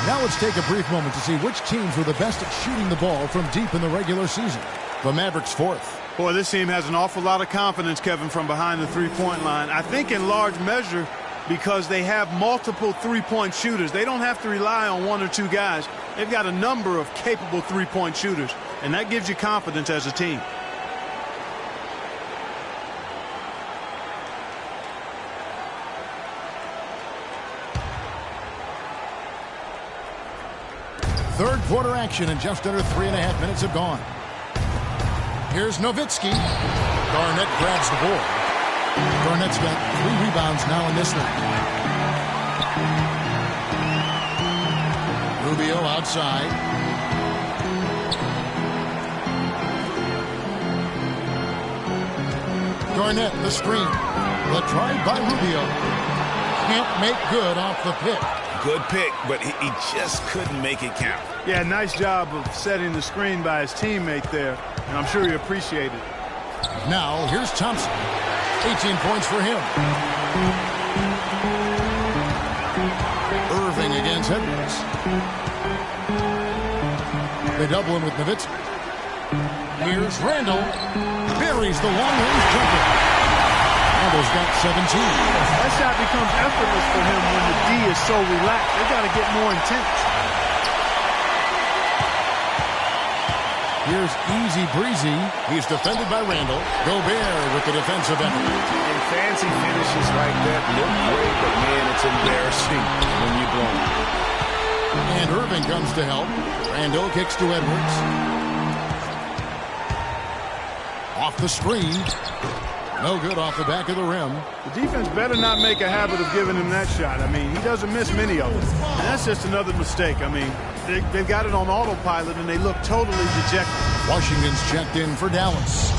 Now let's take a brief moment to see which teams were the best at shooting the ball from deep in the regular season. The Mavericks 4th. Boy, this team has an awful lot of confidence, Kevin, from behind the three-point line. I think in large measure because they have multiple three-point shooters. They don't have to rely on 1 or 2 guys. They've got a number of capable three-point shooters, and that gives you confidence as a team. Third quarter action, and just under 3.5 minutes have gone. Here's Nowitzki. Garnett grabs the board. Garnett's got 3 rebounds now in this one. Rubio outside. Garnett, the screen. The drive by Rubio. Can't make good off the pick. Good pick, but he just couldn't make it count. Yeah, nice job of setting the screen by his teammate there, and I'm sure he appreciated it. Now, here's Thompson. 18 points for him. Irving against Edwards. They double him with Nowitzki. Here's Randall. Buries the long-range jumper. Randall's got 17. That shot becomes effortless for him when the D is so relaxed. They got to get more intense. Here's easy breezy. He's defended by Randall. Gobert with the defensive effort. And fancy finishes like that look great, but man, it's embarrassing when you blow them. And Irving comes to help. Randall kicks to Edwards. Off the screen. No good off the back of the rim. The defense better not make a habit of giving him that shot. I mean, he doesn't miss many of them. And that's just another mistake. I mean, they've got it on autopilot, and they look totally dejected. Washington's checked in for Dallas.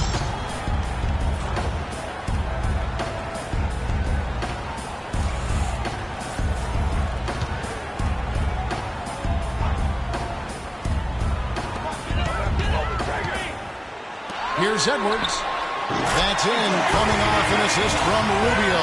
Here's Edwards. That's in, coming off an assist from Rubio.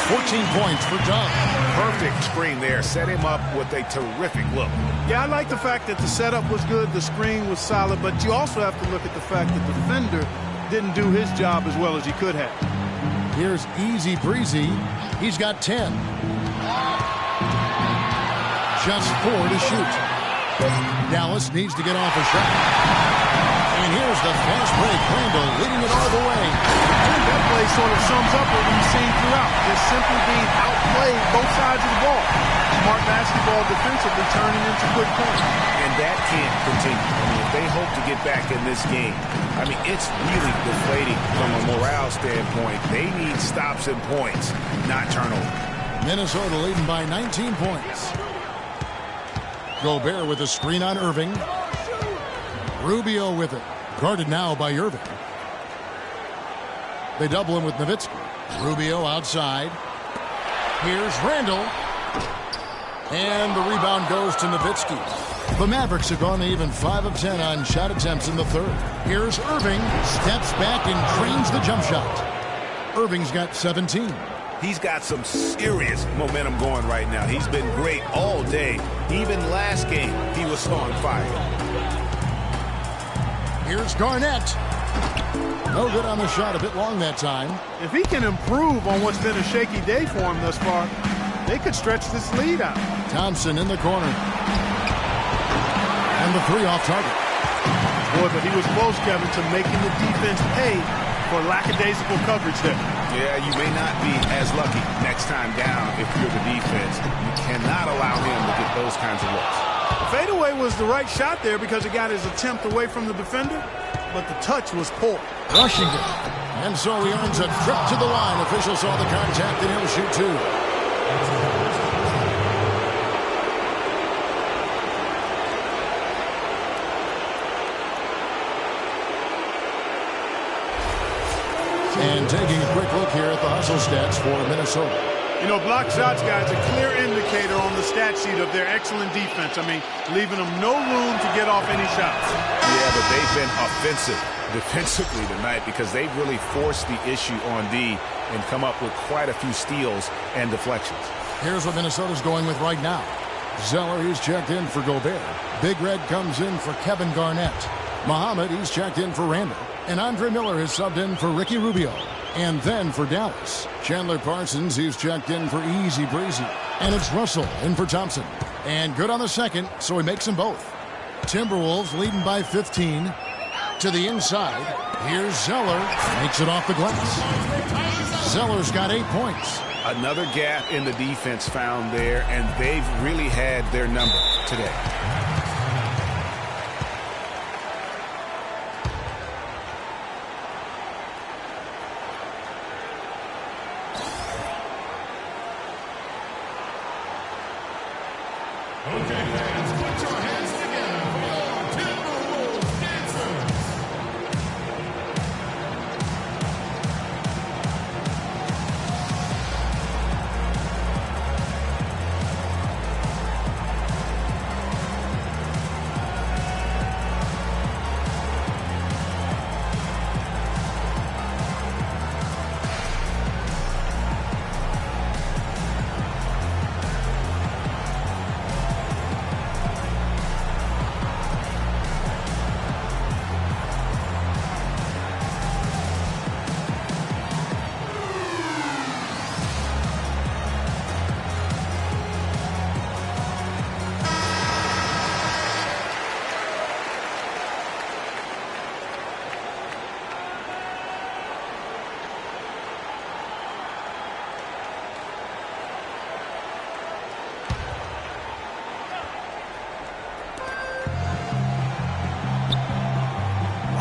14 points for Doug. Perfect screen there. Set him up with a terrific look. Yeah, I like the fact that the setup was good, the screen was solid, but you also have to look at the fact that the defender didn't do his job as well as he could have. Here's Easy Breezy. He's got 10. Just 4 to shoot. Dallas needs to get off a shot. And here's the fast break. Randall leading it all the way. I think that play sort of sums up what we've seen throughout. Just simply being outplayed both sides of the ball. Smart basketball defensively turning into good points. And that can't continue. I mean, if they hope to get back in this game, I mean, it's really deflating from a morale standpoint. They need stops and points, not turnover. Minnesota leading by 19 points. Gobert with a screen on Irving. Rubio with it. Guarded now by Irving. They double him with Nowitzki. Rubio outside. Here's Randall. And the rebound goes to Nowitzki. The Mavericks have gone even 5 of 10 on shot attempts in the third. Here's Irving. Steps back and trains the jump shot. Irving's got 17. He's got some serious momentum going right now. He's been great all day. Even last game, he was on fire. Here's Garnett. No good on the shot, a bit long that time. If he can improve on what's been a shaky day for him thus far, they could stretch this lead out. Thompson in the corner. And the 3 off target. Boy, but he was close, Kevin, to making the defense pay for lackadaisical coverage there. Yeah, you may not be as lucky next time down if you're the defense. You cannot allow him to get those kinds of looks. The fadeaway was the right shot there because it got his attempt away from the defender, but the touch was poor. Washington. And so he earns a trip to the line. Officials saw the contact and he'll shoot 2. And taking a quick look here at the hustle stats for Minnesota. You know, block shots, guys, a clear indicator on the stat sheet of their excellent defense. I mean, leaving them no room to get off any shots. Yeah, but they've been offensive defensively tonight because they've really forced the issue on D and come up with quite a few steals and deflections. Here's what Minnesota's going with right now. Zeller, he's checked in for Gobert. Big Red comes in for Kevin Garnett. Muhammad, he's checked in for Randall. And Andre Miller has subbed in for Ricky Rubio. And then for Dallas, Chandler Parsons, he's checked in for Easy Breezy. And it's Russell in for Thompson. And good on the second, so he makes them both. Timberwolves leading by 15. To the inside, here's Zeller. Makes it off the glass. Zeller's got 8 points. Another gap in the defense found there, and they've really had their number today. Okay, fans, put your hands together for your Timberwolves dancers.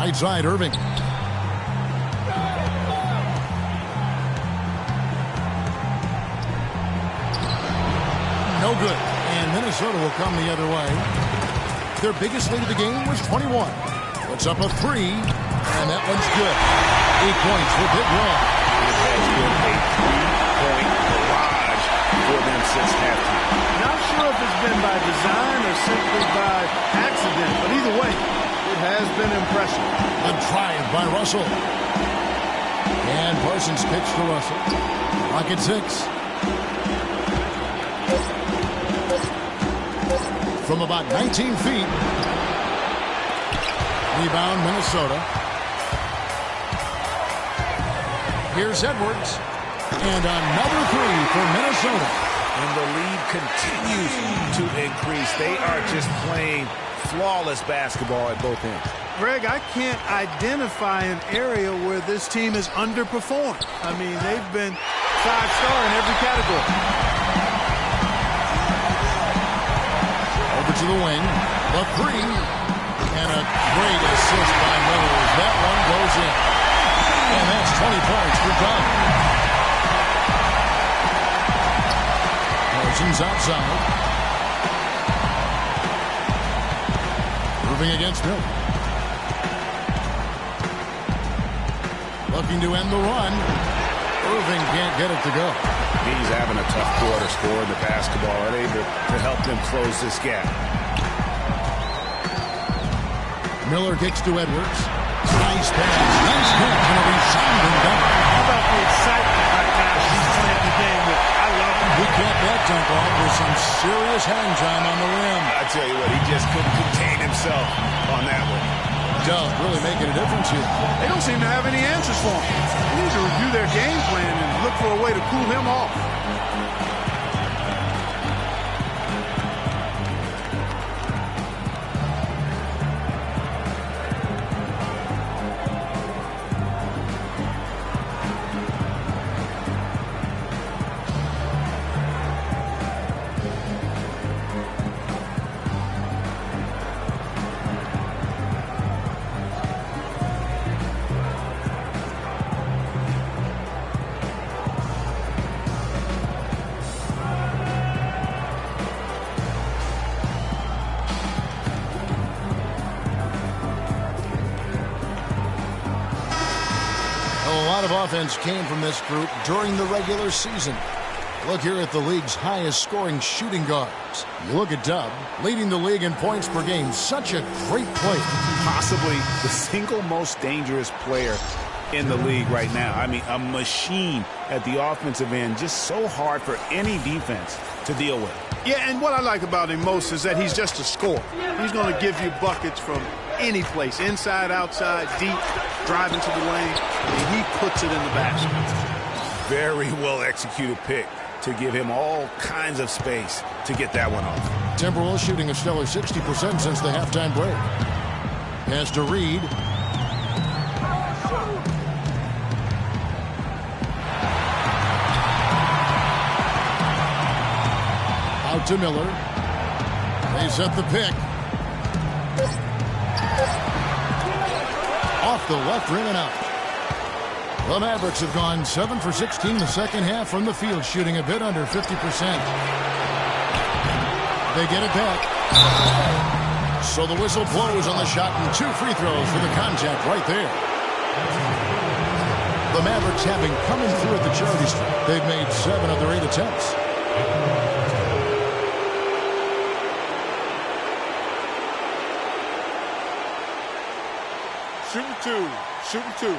Right side, Irving. No good. And Minnesota will come the other way. Their biggest lead of the game was 21. Puts up a 3, and that one's good. 8 points for Big Red. It has been a 3-point barrage for them since halftime. Not sure if it's been by design or simply by accident, but either way, it has been impressive. The drive by Russell. And Parsons kicks to Russell. Clock at 6. From about 19 feet. Rebound, Minnesota. Here's Edwards. And another 3 for Minnesota. And the lead continues to increase. They are just playing flawless basketball at both ends. Greg, I can't identify an area where this team has underperformed. I mean, they've been 5-star in every category. Over to the wing. The 3. And a great assist by Miller. That one goes in. And that's 20 points for Dunn. Parsons outside. Moving against Miller. Looking to end the run. Irving can't get it to go. He's having a tough quarter scoring the basketball, unable to help them close this gap. Miller kicks to Edwards. Nice pass. Nice catch and a resounding dunk. How about the excitement right now he's playing the game with? I love him. He capped that dunk off with some serious hang time on the rim. I tell you what, he just couldn't contain himself on that one. Does really making a difference here. They don't seem to have any answers for him. They need to review their game plan and look for a way to cool him off. Offense came from this group during the regular season. Look here at the league's highest scoring shooting guards. You look at Dub, leading the league in points per game. Such a great player. Possibly the single most dangerous player in the league right now. I mean, a machine at the offensive end, just so hard for any defense to deal with. Yeah, and what I like about him most is that he's just a scorer. He's going to give you buckets from any place, inside, outside, deep, driving to the lane. I mean, he puts it in the basket. Very well executed pick to give him all kinds of space to get that one off. Timberwolves shooting a stellar 60% since the halftime break. Pass to Reed. Out to Miller. They set the pick. Off the left rim and out. The Mavericks have gone 7 for 16 the second half from the field, shooting a bit under 50%. They get it back. So the whistle blows on the shot and 2 free throws for the contact right there. The Mavericks having coming through at the charity stripe. They've made 7 of their 8 attempts. Shooting 2. Shooting 2.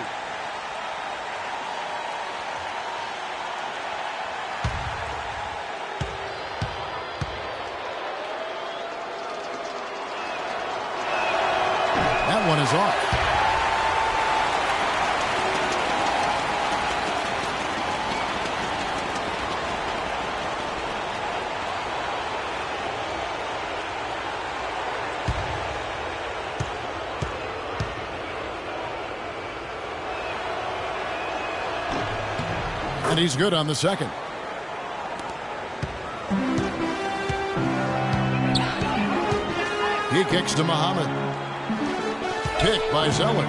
That one is off. And he's good on the second. He kicks to Muhammad. Pick by Zeller.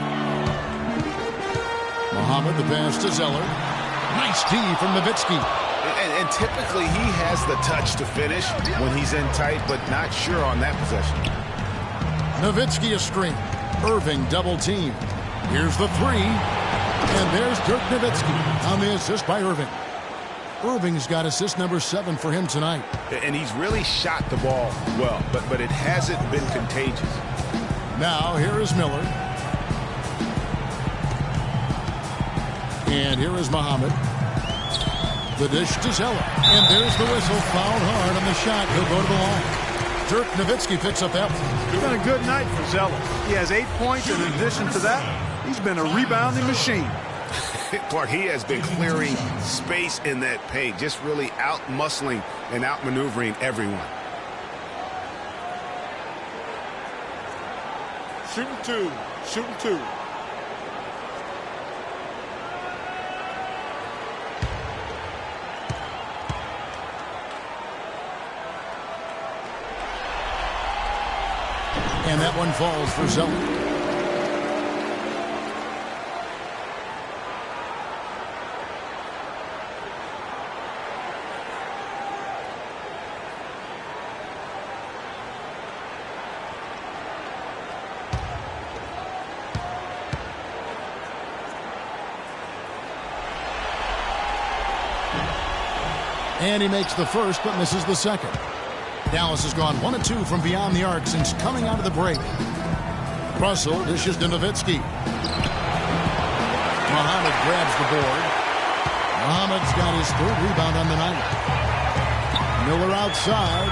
Muhammad, the pass to Zeller. Nice D from Nowitzki. And typically he has the touch to finish when he's in tight, but not sure on that possession. Nowitzki a screen. Irving double team. Here's the three. And there's Dirk Nowitzki on the assist by Irving. Irving's got assist number 7 for him tonight. And he's really shot the ball well, but it hasn't been contagious. Now here is Miller. And here is Muhammad. The dish to Zeller. And there's the whistle. Fouled hard on the shot. He'll go to the line. Dirk Nowitzki picks up that one. It's been a good night for Zeller. He has 8 points. In addition to that, he's been a rebounding machine. Clark, he has been clearing space in that paint, just really out-muscling and out-maneuvering everyone. Shooting two. Shooting two. And that one falls for Zeller. And he makes the first, but misses the second. Dallas has gone 1 of 2 from beyond the arc since coming out of the break. Russell dishes to Nowitzki. Muhammad grabs the board. Muhammad's got his 3rd rebound on the night. Miller outside.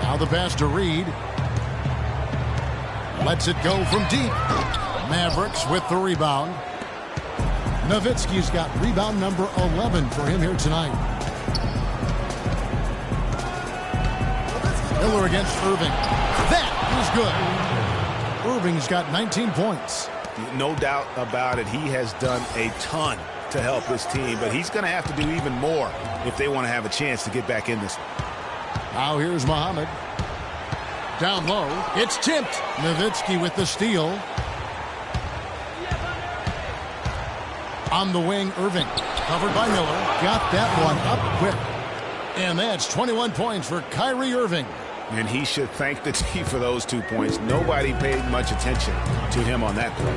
Now the pass to Reed. Lets it go from deep. Mavericks with the rebound. Nowitzki's got rebound number 11 for him here tonight. Miller against Irving. That is good. Irving's got 19 points. No doubt about it. He has done a ton to help his team, but he's going to have to do even more if they want to have a chance to get back in this one. Now here's Muhammad. Down low. It's tipped. Nowitzki with the steal. On the wing, Irving. Covered by Miller. Got that one up quick. And that's 21 points for Kyrie Irving. And he should thank the team for those 2 points. Nobody paid much attention to him on that play.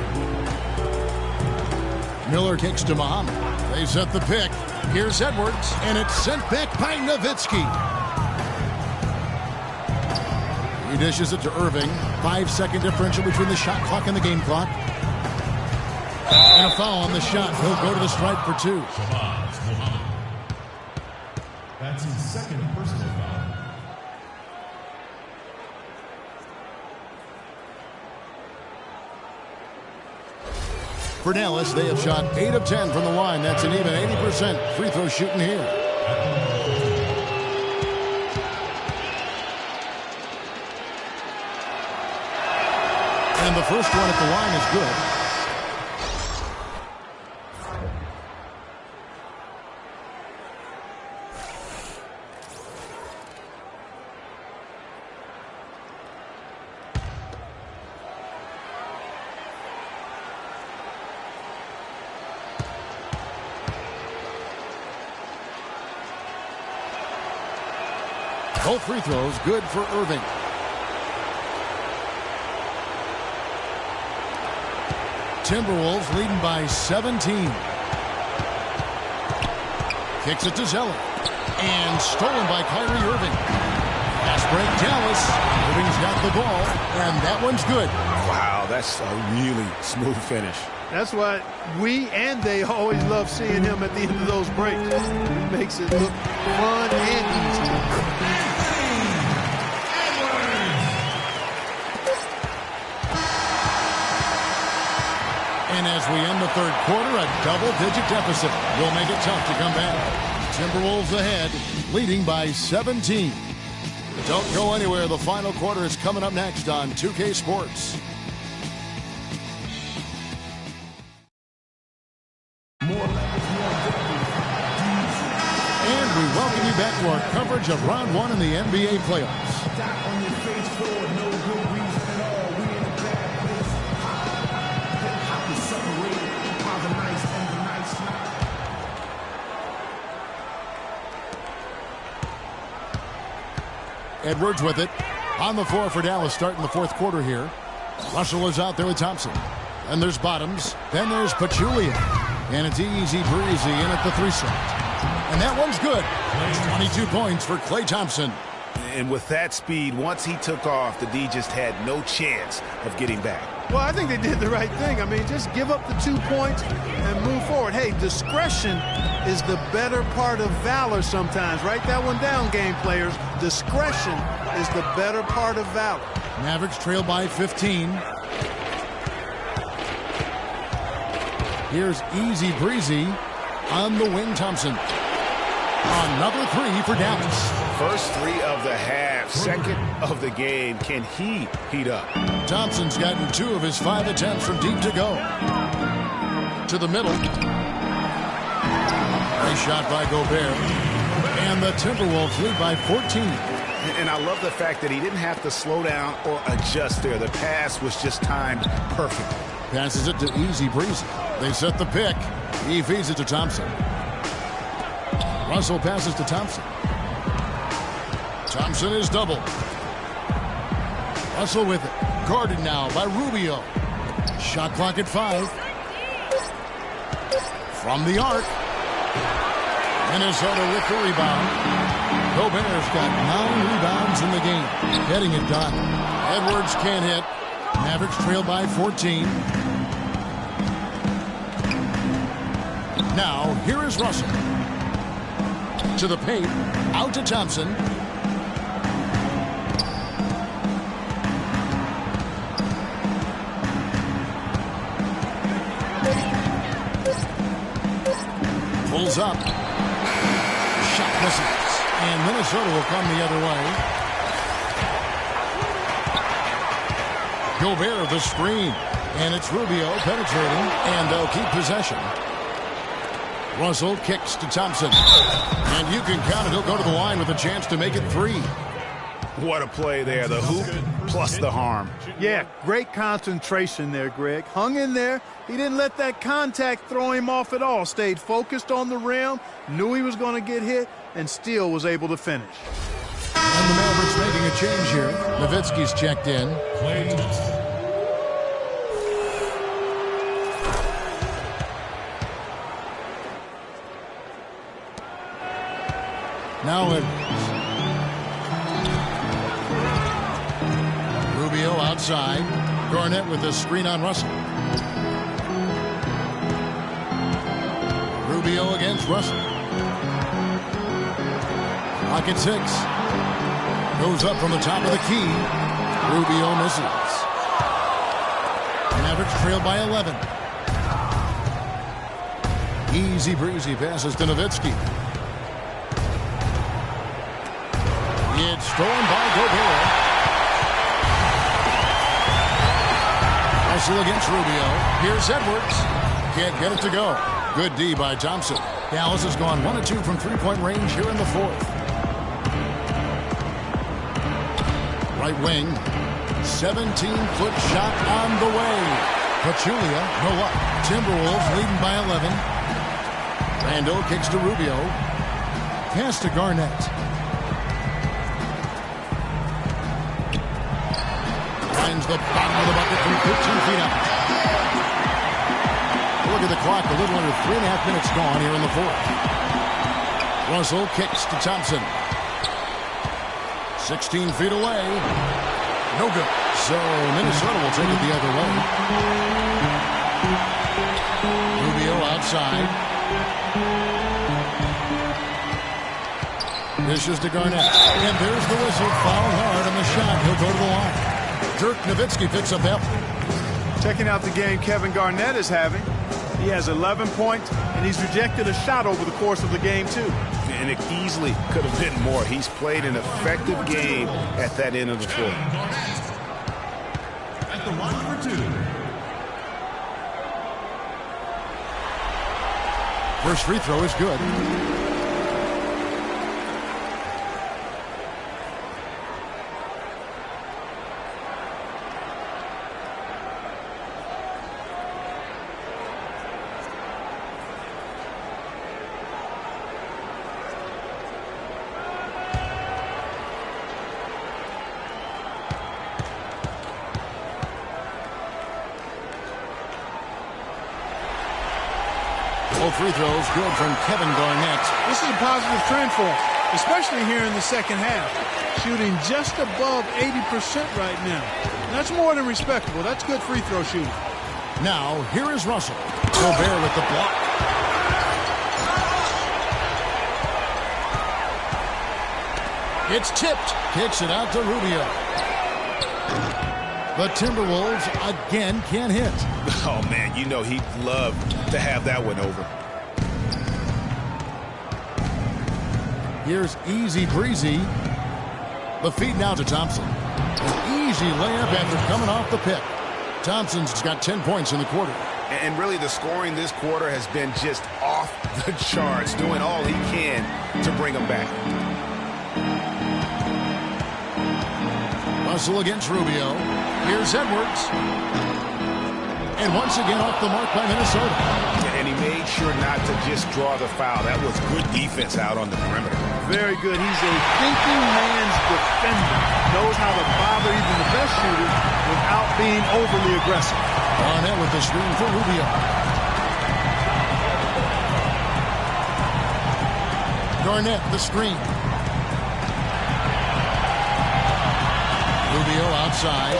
Miller kicks to Muhammad. They set the pick. Here's Edwards. And it's sent back by Nowitzki. He dishes it to Irving. 5-second differential between the shot clock and the game clock. And a foul on the shot. He'll go to the stripe for 2. That's his 2nd personal foul. For Dallas, they have shot 8 of 10 from the line. That's an even 80% free throw shooting here. And the first one at the line is good. Both free throws good for Irving. Timberwolves leading by 17. Kicks it to Zeller. And stolen by Kyrie Irving. Fast break Dallas. Irving's got the ball. And that one's good. Wow, that's a really smooth finish. That's why we and they always love seeing him at the end of those breaks. He makes it look fun and easy. And as we end the 3rd quarter, a double-digit deficit will make it tough to come back. Timberwolves ahead, leading by 17. Don't go anywhere. The final quarter is coming up next on 2K Sports. And we welcome you back to our coverage of Round 1 in the NBA playoffs. Edwards with it. On the floor for Dallas starting the fourth quarter here. Russell is out there with Thompson. Then there's Bottoms. Then there's Pachulia. And it's easy breezy in at the 3 slot. And that one's good. 22 points for Klay Thompson. And with that speed, once he took off, the D just had no chance of getting back. Well, I think they did the right thing. I mean, just give up the 2 points and move forward. Hey, discretion is the better part of valor sometimes. Write that one down, game players. Discretion is the better part of valor. Mavericks trail by 15. Here's easy breezy on the wing, Thompson. Another 3 for Dallas. First 3 of the half, second of the game. Can he heat up? Thompson's gotten 2 of his 5 attempts from deep to go. To the middle. Nice shot by Gobert. And the Timberwolves lead by 14. And I love the fact that he didn't have to slow down or adjust there. The pass was just timed perfectly. Passes it to easy breezy. They set the pick. He feeds it to Thompson. Russell passes to Thompson. Thompson is double. Russell with it. Guarded now by Rubio. Shot clock at 5. From the arc. Minnesota with the rebound. Gobert's got 9 rebounds in the game. Getting it done. Edwards can't hit. Mavericks trail by 14. Now, here is Russell. To the paint. Out to Thompson. Pulls up. Shot misses. And Minnesota will come the other way. Gobert the screen. And it's Rubio penetrating. And they'll keep possession. Russell kicks to Thompson. And you can count it. He'll go to the line with a chance to make it 3. What a play there. The hoop plus the harm. Yeah, great concentration there, Greg. Hung in there. He didn't let that contact throw him off at all. Stayed focused on the rim. Knew he was going to get hit. And still was able to finish. And the Mavericks making a change here. Nowitzki's checked in. Now Edwards. Rubio outside. Garnett with a screen on Russell. Rubio against Russell. Clock at 6. Goes up from the top of the key. Rubio misses. Mavericks trail by 11. Easy breezy passes to Nowitzki. It's stolen by Gobert. Russell against Rubio. Here's Edwards. Can't get it to go. Good D by Thompson. Dallas has gone 1 of 2 from 3-point range here in the 4th. Right wing. 17-foot shot on the way. Pachulia, no luck. Timberwolves leading by 11. Randall kicks to Rubio. Pass to Garnett. Finds the bottom of the bucket from 15 feet out. Look at the clock. A little under 3.5 minutes gone here in the 4th. Russell kicks to Thompson. 16 feet away. No good. So Minnesota will take it the other way. Rubio outside. Dishes to Garnett. And there's the whistle. Fouled hard on the shot. He'll go to the line. Dirk Nowitzki picks up that one. Checking out the game Kevin Garnett is having. He has 11 points, and he's rejected a shot over the course of the game, too. And it easily could have been more. He's played an effective game at that end of the floor. At the line for 2. First free throw is good. both free throws good from Kevin Garnett. This is a positive trend for him, especially here in the second half. Shooting just above 80% right now. That's more than respectable. That's good free throw shooting. Now, here is Russell. Gobert with the block. It's tipped. Kicks it out to Rubio. The Timberwolves again can't hit. Oh, man, you know he'd love to have that one over. Here's easy breezy. The feed now to Thompson. An easy layup after coming off the pick. Thompson's got 10 points in the quarter. And really the scoring this quarter has been just off the charts, doing all he can to bring them back. Russell against Rubio. Here's Edwards. And once again off the mark by Minnesota. And he made sure not to just draw the foul. That was good defense out on the perimeter. Very good. He's a thinking man's defender. Knows how to bother even the best shooter without being overly aggressive. Garnett with the screen for Rubio. Garnett, the screen. Rubio outside.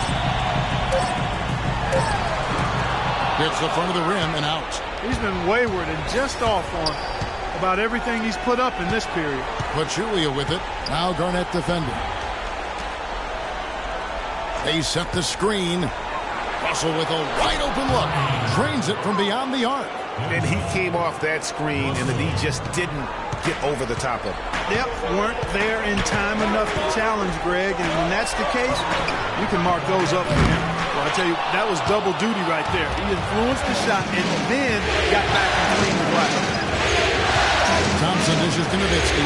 Hits the front of the rim and out. He's been wayward and just off on about everything he's put up in this period. Pachulia with it. Now Garnett defending. They set the screen. Russell with a wide open look. Drains it from beyond the arc. And he came off that screen, and the D just didn't get over the top of it. Yep, weren't there in time enough to challenge Greg, and when that's the case, you can mark those up for him. Well, I tell you, that was double duty right there. He influenced the shot and then got back and cleaned the glass. Thompson dishes to Nowitzki.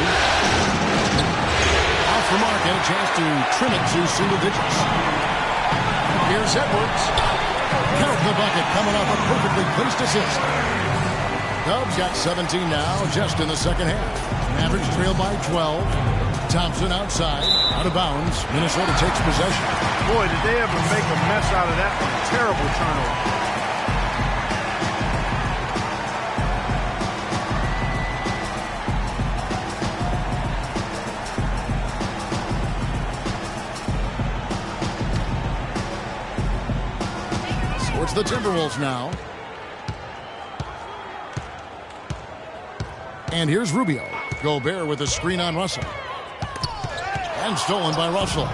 Off the mark and a chance to trim it to single digits. Here's Edwards. Count the bucket coming off a perfectly placed assist. Cubs got 17 now just in the second half. Mavericks trail by 12. Thompson outside, out of bounds. Minnesota takes possession. Boy, did they ever make a mess out of that one. Terrible turnover. So it's the Timberwolves now. And here's Rubio. Gobert with a screen on Russell. And stolen by Russell.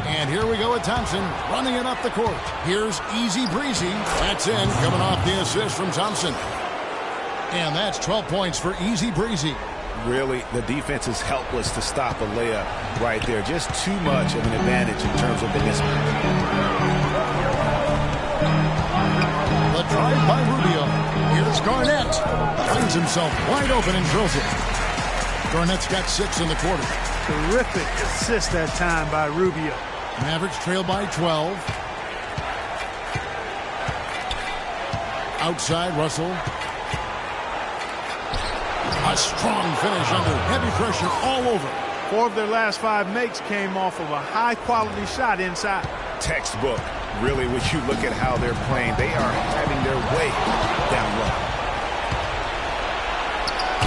And here we go with Thompson running it up the court. Here's Easy Breezy. That's in, coming off the assist from Thompson. And that's 12 points for Easy Breezy. Really, the defense is helpless to stop a layup right there. Just too much of an advantage in terms of the mismatch. The drive by Rubio. Here's Garnett. Finds himself wide open and drills it. Garnett's got 6 in the quarter. Terrific assist that time by Rubio. Mavericks trail by 12. Outside, Russell. A strong finish under heavy pressure all over. 4 of their last 5 makes came off of a high-quality shot inside. Textbook. Really, when you look at how they're playing, they are having their way down low.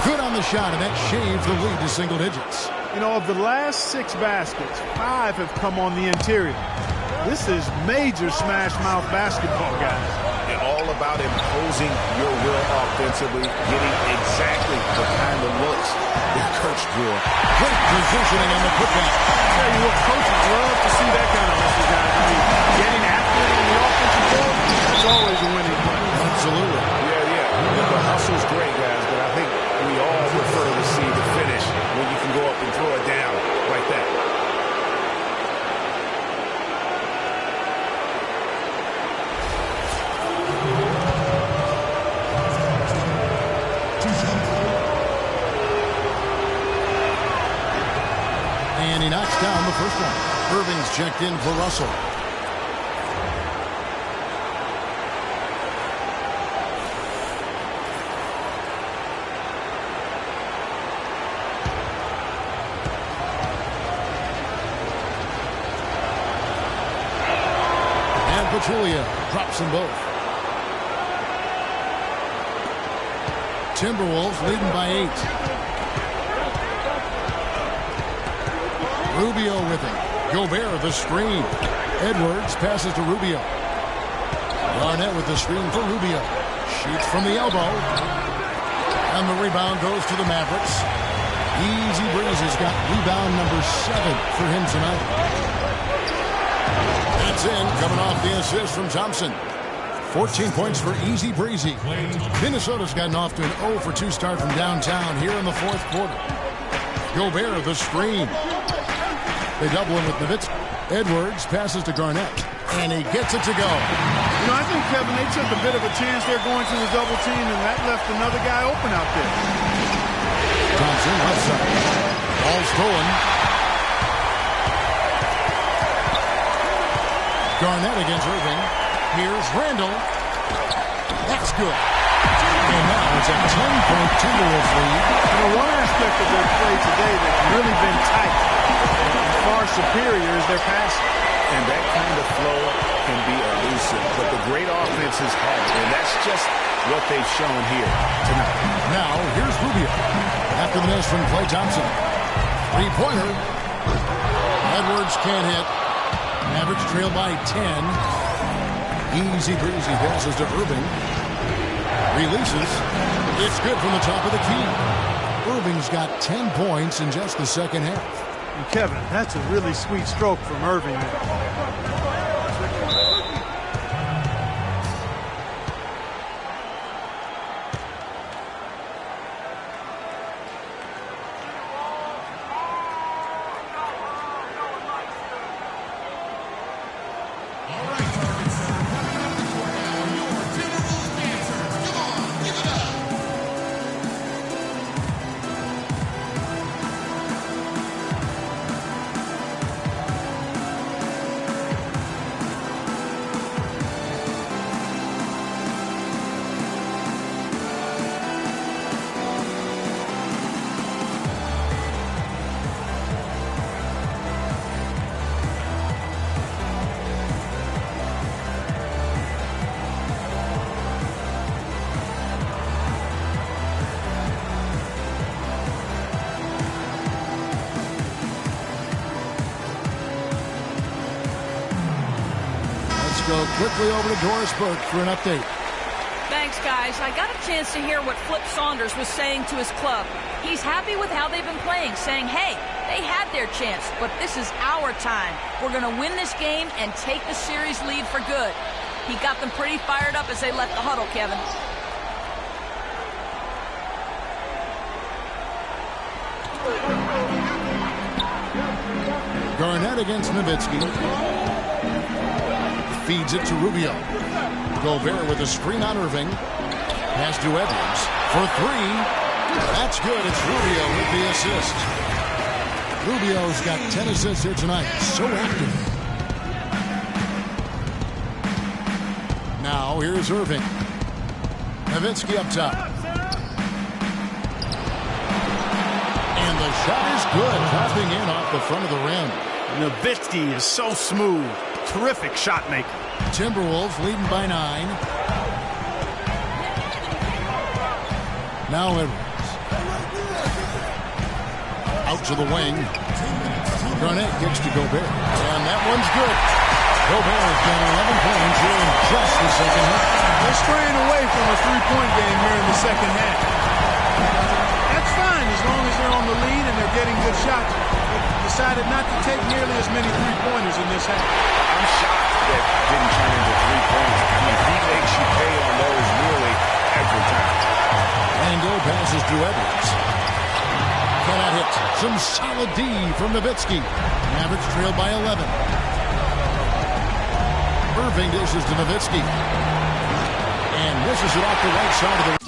Good on the shot, and that shaves the lead to single digits. You know, of the last 6 baskets, 5 have come on the interior. This is major smash mouth basketball, guys. And all about imposing your will offensively, getting exactly the kind of looks that Coach drew. Great positioning on the putback. I'll tell you what, coaches love to see that kind of hustle, guys. I mean, getting after it on the offensive board, that's always a winning play. Absolutely. Yeah. The hustle's great, guys, but I think we all prefer to see the finish when you can go up and throw it down like that. And he knocks down the first one. Irving's checked in for Russell. Pachulia drops them both. Timberwolves leading by 8. Rubio with it. Gobert the screen. Edwards passes to Rubio. Garnett with the screen for Rubio. Shoots from the elbow. And the rebound goes to the Mavericks. Easy Breezy's got rebound number 7 for him tonight. That's in, coming off the assist from Thompson. 14 points for Easy Breezy. Minnesota's gotten off to an 0-for-2 start from downtown here in the fourth quarter. Gobert the screen. They double him with Nowitzki. Edwards passes to Garnett, and he gets it to go. You know, I think, Kevin, they took a bit of a chance there going to the double team, and that left another guy open out there. Thompson left side. Ball stolen. Garnett against Irving. Here's Randall. That's good. And now it's a 10-point Timberwolves lead. You know, one aspect of their play today that's really been tight and far superior is their passing. And that kind of flow can be elusive, but the great offenses have it, and that's just what they've shown here tonight. Now, here's Rubio. After the miss from Klay Thompson. Three-pointer. Edwards can't hit. Mavericks trail by 10. Easy Breezy passes to Irving. Releases. It's good from the top of the key. Irving's got 10 points in just the second half. And Kevin, that's a really sweet stroke from Irving there. Go quickly over to Doris Burke for an update. Thanks, guys. I got a chance to hear what Flip Saunders was saying to his club. He's happy with how they've been playing, saying, hey, they had their chance, but this is our time. We're going to win this game and take the series lead for good. He got them pretty fired up as they left the huddle, Kevin. Garnett against Nowitzki. Feeds it to Rubio. Gobert with a screen on Irving. Pass to Edwards for 3. That's good. It's Rubio with the assist. Rubio's got 10 assists here tonight. So active. Now here's Irving. Nowitzki up top. And the shot is good. Dropping in off the front of the rim. Nowitzki is so smooth. Terrific shot maker. Timberwolves leading by 9. Now Edwards. Out to the wing. Garnett gets to Gobert. And that one's good. Gobert has got 11 points here in just the second half. They're straying away from a three-point game here in the second half. That's fine as long as they're on the lead and they're getting good shots. They decided not to take nearly as many three-pointers in this half. I'm shocked that didn't turn into 3 points. I mean, he makes you pay on those nearly every time. Angle passes to Edwards. Cannot hit. Some solid D from Nowitzki. Mavericks trail by 11. Irving dishes to Nowitzki. And misses it off the right side of the